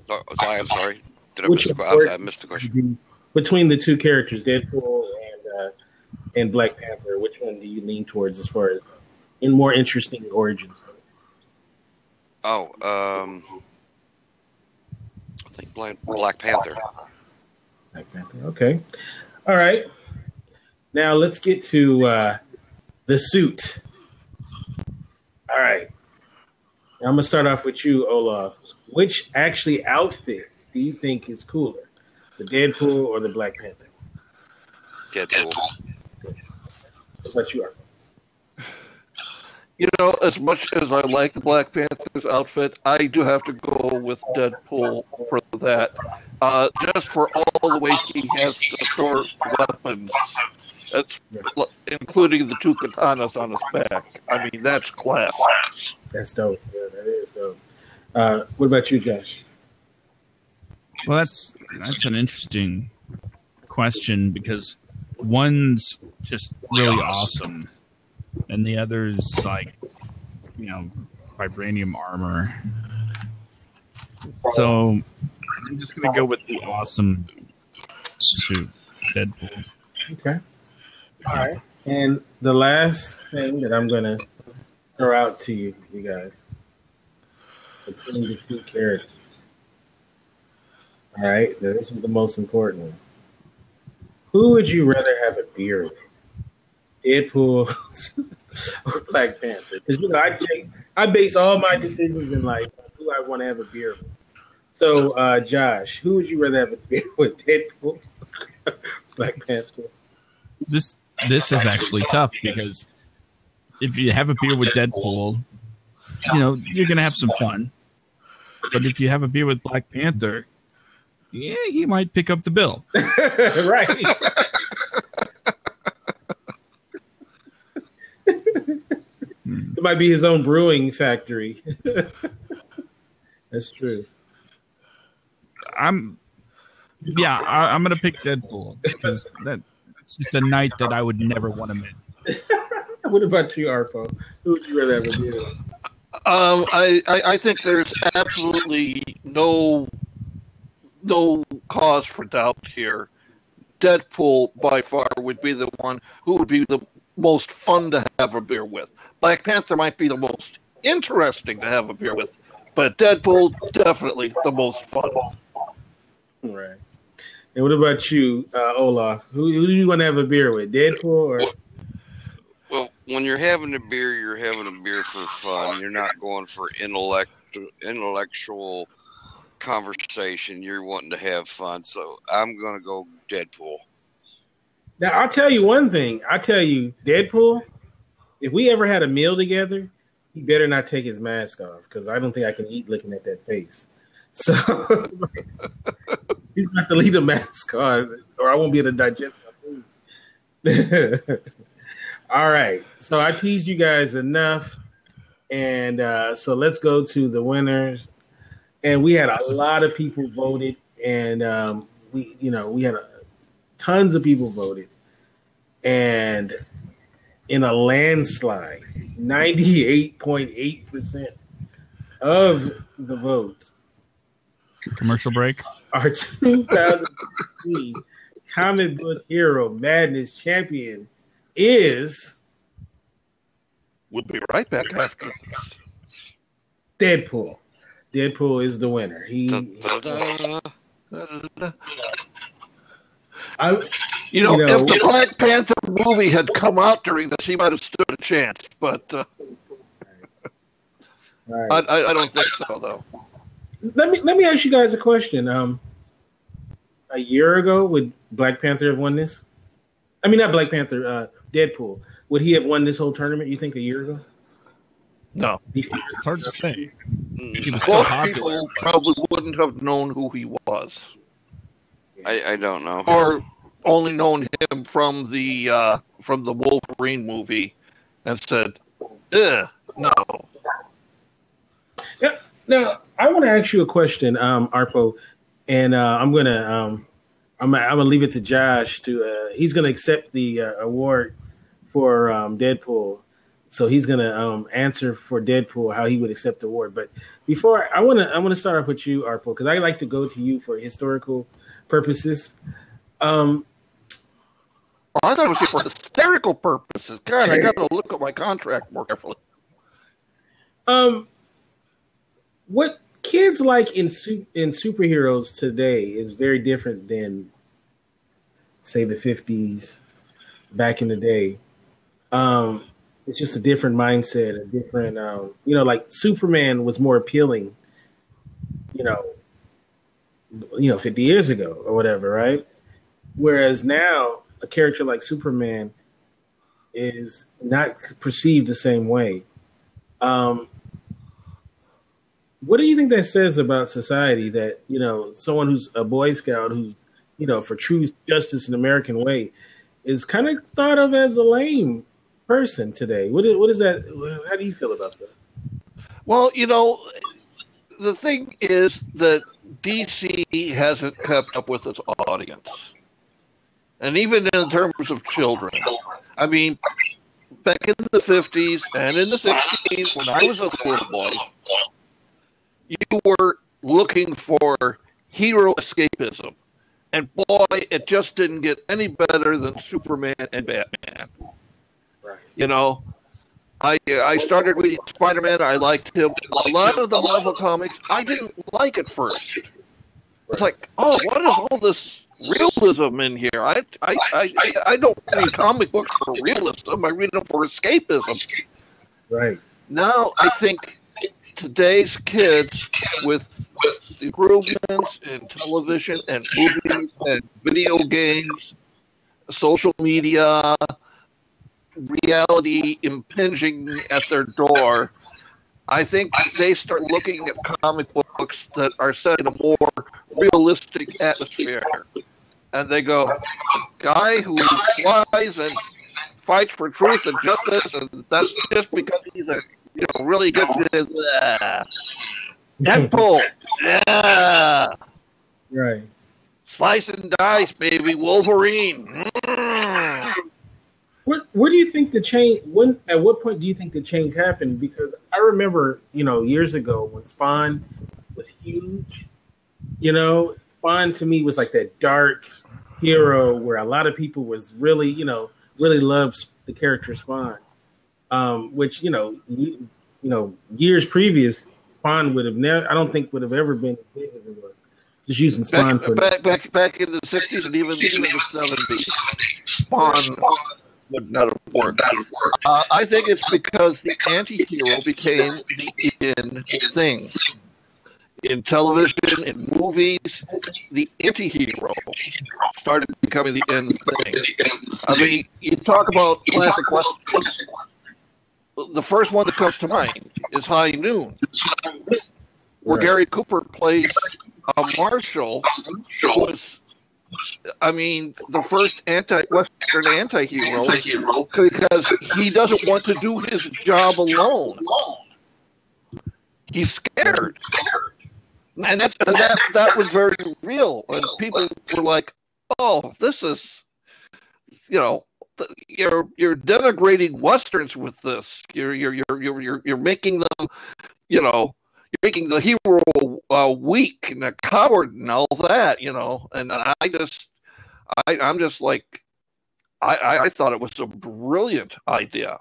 S2: Oh, I'm sorry. I missed the question.
S1: Between the two characters, Deadpool and Black Panther, which one do you lean towards as far as in more interesting origins?
S2: Oh, I think Black Panther.
S1: Black Panther. Okay. All right. Now let's get to the suit. All right. Now I'm gonna start off with you, Olaf. Which outfit do you think is cooler, the Deadpool or the Black Panther?
S2: Deadpool.
S1: What about you, Arthur?
S3: As much as I like the Black Panther's outfit, I do have to go with Deadpool for that. Just for all the ways he has to store weapons. That's including the two katanas on his back. I mean, that's class.
S1: That's dope. Yeah, that is dope. What about you, Josh?
S5: Well, that's an interesting question because one's just really awesome, and the other's like, vibranium armor. So I'm just gonna go with the awesome suit, Deadpool.
S1: Okay. All right. And the last thing that I'm gonna throw out to you guys, between the two characters. All right. Now, this is the most important one. Who would you rather have a beer with, Deadpool or Black Panther? Because I base all my decisions in life on who I want to have a beer with. So, Josh, who would you rather have a beer with, Deadpool, Black Panther?
S5: This is actually tough because if you have a beer with Deadpool, you're gonna have some fun. But if you have a beer with Black Panther, yeah, he might pick up the bill.
S1: Right. It might be his own brewing factory. That's true.
S5: I'm gonna pick Deadpool because that's just a night that I would never want to miss.
S1: What about you, Arpo? Who would you rather have a beer with?
S3: I think there's absolutely no cause for doubt here. Deadpool, by far, would be the one who would be the most fun to have a beer with. Black Panther might be the most interesting to have a beer with, but Deadpool, definitely the most fun.
S1: Right. And what about you, Olaf? Who do you want to have a beer with, Deadpool or?
S2: Well, when you're having a beer, you're having a beer for fun. You're not going for intellectual conversation. You're wanting to have fun. So I'm going to go Deadpool.
S1: Now, I'll tell you one thing. I'll tell you, Deadpool, if we ever had a meal together, he better not take his mask off because I don't think I can eat looking at that face. So he's going to leave the mask on or I won't be able to digest my food. All right. So I teased you guys enough. And so let's go to the winners. And we had a lot of people voted. And we had tons of people voted. And in a landslide, 98.8% of the votes.
S5: Commercial break.
S1: Our 2016 comic book hero madness champion is.
S3: We'll be right back after this.
S1: Deadpool. Deadpool is the winner. If
S3: the Black Panther movie had come out during this, he might have stood a chance. But
S1: right.
S3: I don't think so, though.
S1: Let me ask you guys a question. A year ago, would Black Panther have won this? I mean, not Black Panther. Deadpool. Would he have won this whole tournament? You think a year ago?
S3: No,
S5: it's hard to say. He was
S3: most people probably wouldn't have known who he was.
S2: I don't know,
S3: or only known him from the Wolverine movie, and said, no.
S1: Yeah. Now I want to ask you a question, Arpo, and I'm gonna leave it to Josh to. He's gonna accept the award for Deadpool. So he's gonna answer for Deadpool how he would accept the award. But before I want to start off with you, Arpo, because I like to go to you for historical purposes.
S3: I thought it was for hysterical purposes. God, I got to look at my contract more carefully.
S1: What kids like in superheroes today is very different than, say, the 50s back in the day. It's just a different mindset, a different, like Superman was more appealing, 50 years ago or whatever, right? Whereas now a character like Superman is not perceived the same way. What do you think that says about society that, someone who's a Boy Scout who's, for true justice in the American way is kind of thought of as a lame person today? What is that? How do you feel about that?
S3: Well, the thing is that DC hasn't kept up with its audience. And even in terms of children. I mean, back in the 50s and in the 60s, when I was a little boy, you were looking for hero escapism. And boy, it just didn't get any better than Superman and Batman. Right. I started reading Spider-Man. I liked him. A lot of the Marvel comics, I didn't like at first. It's like, what is all this realism in here? I don't read comic books for realism. I read them for escapism.
S1: Right.
S3: Now I think today's kids, with improvements in television and movies and video games, social media, reality impinging at their door, I think they start looking at comic books that are set in a more realistic atmosphere. And they go, guy who flies and fights for truth and justice, and that's just because he's a really good Deadpool. Yeah.
S1: Right.
S3: Slice and dice, baby. Wolverine.
S1: Where do you think the change? At what point do you think the change happened? Because I remember, years ago when Spawn was huge. Spawn to me was like that dark hero where a lot of people was really, really loves the character Spawn. Which years previous, Spawn would have never. I don't think would have ever been as big as it was. Just using Spawn
S3: back in the 60s and even the 70s, Spawn would not have worked. I think it's because the anti-hero became the in thing. In television, in movies, the anti-hero started becoming the in thing. I mean, you talk about classic westerns. The first one that comes to mind is High Noon, where Gary Cooper plays a marshal. Was, I mean, the first Western anti-hero because he doesn't want to do his job alone. He's scared. And that was very real. And people were like, oh, this is, you're denigrating Westerns with this. You're making them, you're making the hero weak and a coward and all that, And I'm just like, I thought it was a brilliant idea.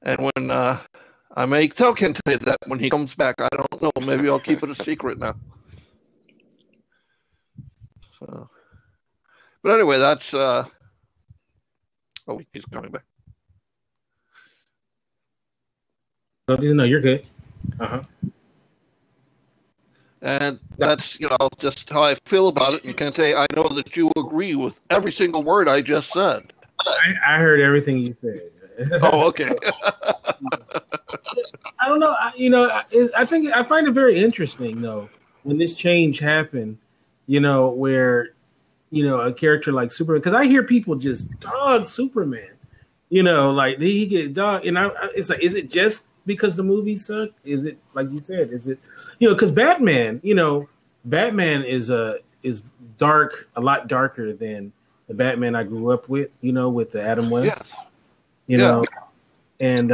S3: And when I may tell Kente that when he comes back, I don't know. Maybe I'll keep it a secret now. So. But anyway, that's. Oh, he's coming back.
S1: No, you're good.
S3: And that's just how I feel about it. And Kente, I know that you agree with every single word I just said.
S1: I heard everything you said.
S3: Oh, okay.
S1: I don't know. I think I find it very interesting though when this change happened. Where a character like Superman, because I hear people just dog Superman. Like he get dog, and it's like, is it just because the movie sucked? Is it like you said? Is it because Batman? Batman is dark, a lot darker than the Batman I grew up with. With the Adam West.
S3: Yes.
S1: And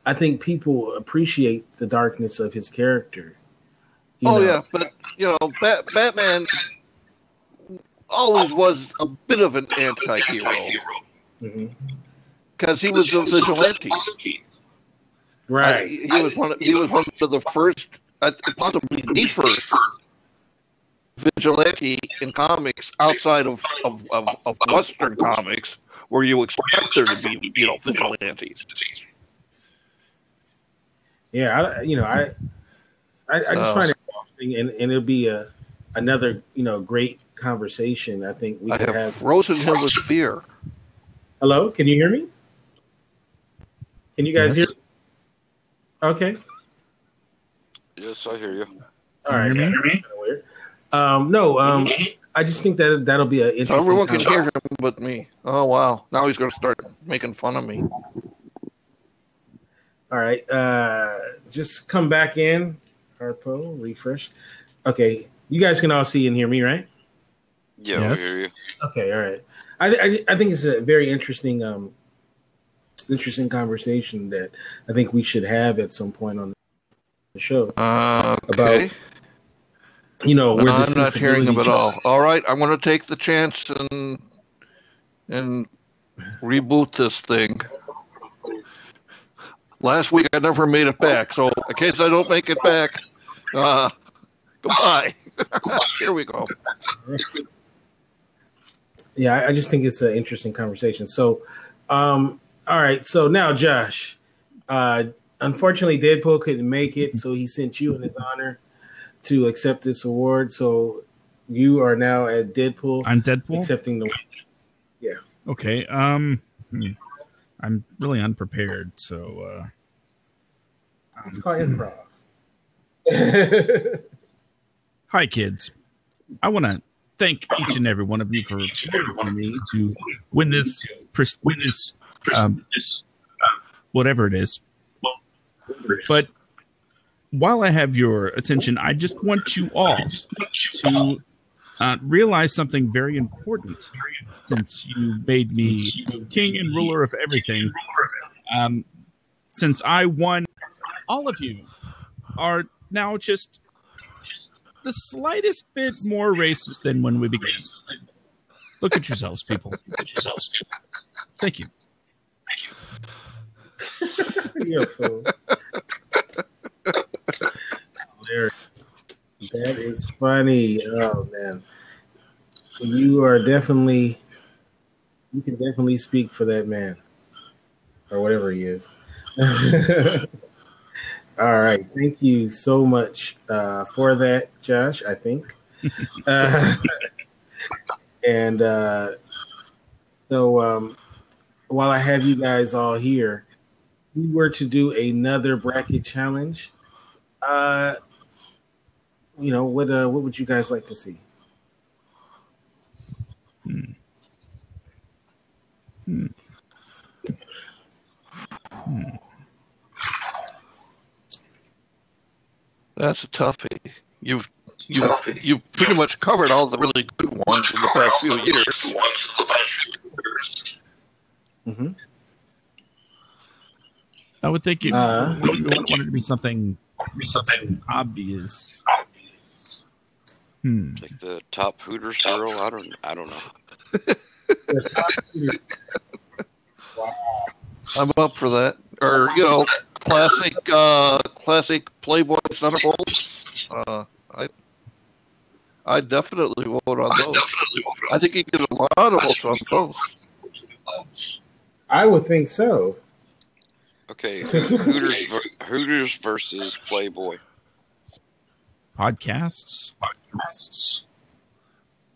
S1: I think people appreciate the darkness of his character.
S3: Yeah, but Batman always was a bit of an anti-hero because he was a vigilante.
S1: Right.
S3: He was one of the first, possibly the first vigilante in comics outside of Western comics, where you expect there to be, vigilantes.
S1: Yeah, I just find it interesting, and it'll be another great conversation. I think we could have
S3: frozen him with fear.
S1: Hello, can you hear me? Can you guys hear me? Okay.
S2: Yes, I hear you.
S1: All right. Hear me? No. I just think that'll be an interesting.
S3: Everyone can hear him but me. Oh wow! Now he's going to start making fun of me.
S1: All right. Just come back in. Harpo, refresh. Okay. You guys can all see and hear me, right?
S2: Yeah, yes. We hear you.
S1: Okay. All right. I think it's a very interesting conversation that I think we should have at some point on the show.
S3: Okay.
S1: About where
S3: I'm not hearing them at all. All right, I'm going to take the chance and reboot this thing. Last week I never made it back, so in case I don't make it back, goodbye. Here we go.
S1: Yeah, I just think it's an interesting conversation. So, all right. So now, Josh, unfortunately, Deadpool couldn't make it, so he sent you in his honor to accept this award. So you are now at Deadpool.
S5: I'm Deadpool?
S1: Accepting the yeah.
S5: Okay. I'm really unprepared, so
S1: it's called improv.
S5: Hi, kids. I want to thank each and every one of you for wanting me to win this whatever it is. But while I have your attention, I just want you all to realize something very important since you made me king and ruler of everything. Since I won, all of you are now just the slightest bit more racist than when we began. Look at yourselves, people. Thank you.
S1: You're a fool. That is funny. Oh man, you can definitely speak for that man or whatever he is. All right, thank you so much for that, Josh. I think, and so while I have you guys all here, if we were to do another bracket challenge. What would you guys like to see?
S3: That's a toughie. You've pretty much covered all the really good ones in the past few years.
S1: Mm-hmm.
S5: I would think you want it to be something obvious.
S2: Like the top Hooters girl. I don't know.
S1: Wow.
S3: I'm up for that. Or classic Playboy Centerfolds. I definitely vote on those. I think you get a lot of votes on those.
S1: I would think so.
S2: Okay, Hooters versus Playboy.
S5: Podcasts.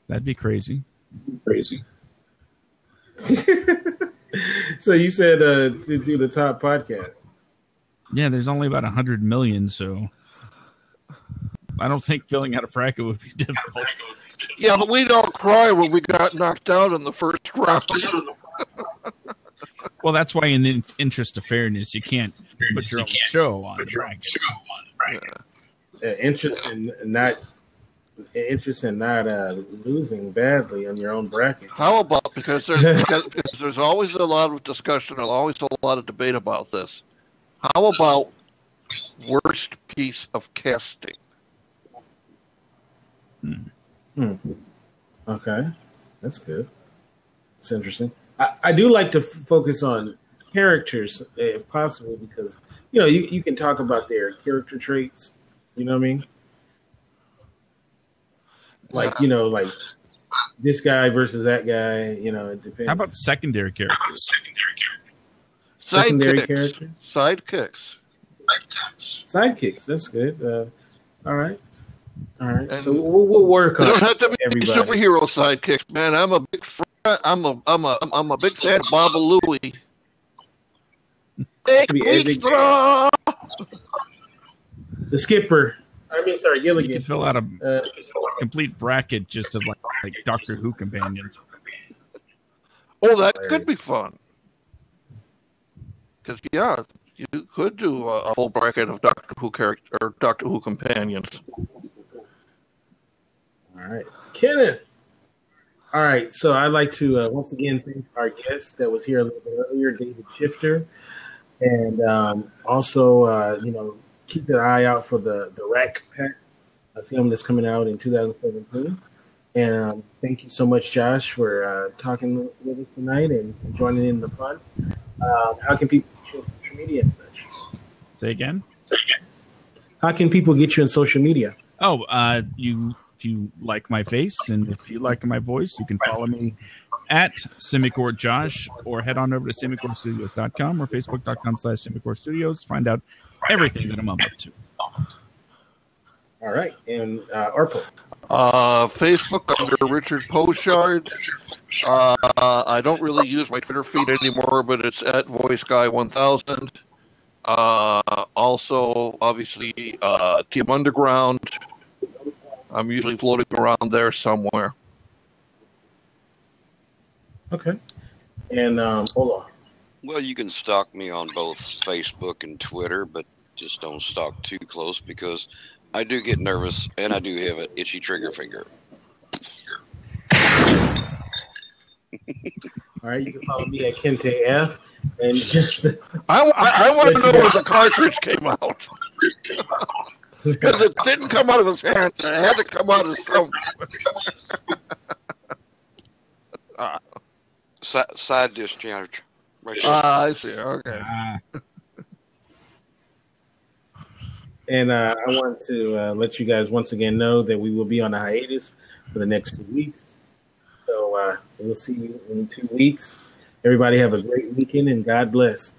S5: That'd be crazy.
S1: So you said to do the top podcast.
S5: Yeah, there's only about 100 million, so I don't think filling out a bracket would be difficult.
S3: Yeah, but we don't cry when we got knocked out in the first round.
S5: Well, that's why, in the interest of fairness, you can't put your own show on.
S1: Interest in not losing badly on your own bracket.
S3: How about because there's always a lot of discussion and always a lot of debate about this. How about worst piece of casting?
S1: Okay, that's good. It's interesting. I do like to focus on characters if possible because you can talk about their character traits. You know what I mean? Like like this guy versus that guy. It depends.
S5: How about secondary characters?
S1: Secondary characters?
S3: Sidekicks.
S1: That's good. All right. And so we'll work on.
S3: They don't have to be
S1: everybody.
S3: Superhero sidekicks, man. I'm a big I'm a big fan of Baba Louie.
S1: The skipper. Gilligan.
S5: You can fill out a complete bracket just of like Doctor Who companions.
S3: Oh, that could be fun. Because you could do a full bracket of Doctor Who character or Doctor Who companions.
S1: All right, Kenneth. All right, so I'd like to once again thank our guest that was here a little bit earlier, David-schifter, and also keep an eye out for the Rack Pack, a film that's coming out in 2017. And thank you so much, Josh, for talking with us tonight and joining in the fun. How can people get you on social media and such?
S5: Say again?
S1: How can people get you on social media?
S5: Oh, if you like my face and if you like my voice, you can follow me at SimicorJosh or head on over to simicorstudios.com or facebook.com/SimicorStudios to find out everything that I'm up to.
S1: All right. And Arpo?
S3: Facebook under Richard Pochard. I don't really use my Twitter feed anymore, but it's at VoiceGuy1000. Also, obviously, Team Underground. I'm usually floating around there somewhere.
S1: Okay. And Olaf?
S2: Well, you can stalk me on both Facebook and Twitter, but just don't stalk too close because I do get nervous and I do have an itchy trigger finger.
S1: All right, you can follow me at Kente F. And just
S3: I want to know where the cartridge came out. Because it didn't come out of his hand. It had to come out of some.
S2: Side discharge. Right there.
S3: I see. Okay.
S1: And I want to let you guys once again know that we will be on a hiatus for the next 2 weeks. So we'll see you in 2 weeks. Everybody have a great weekend and God bless.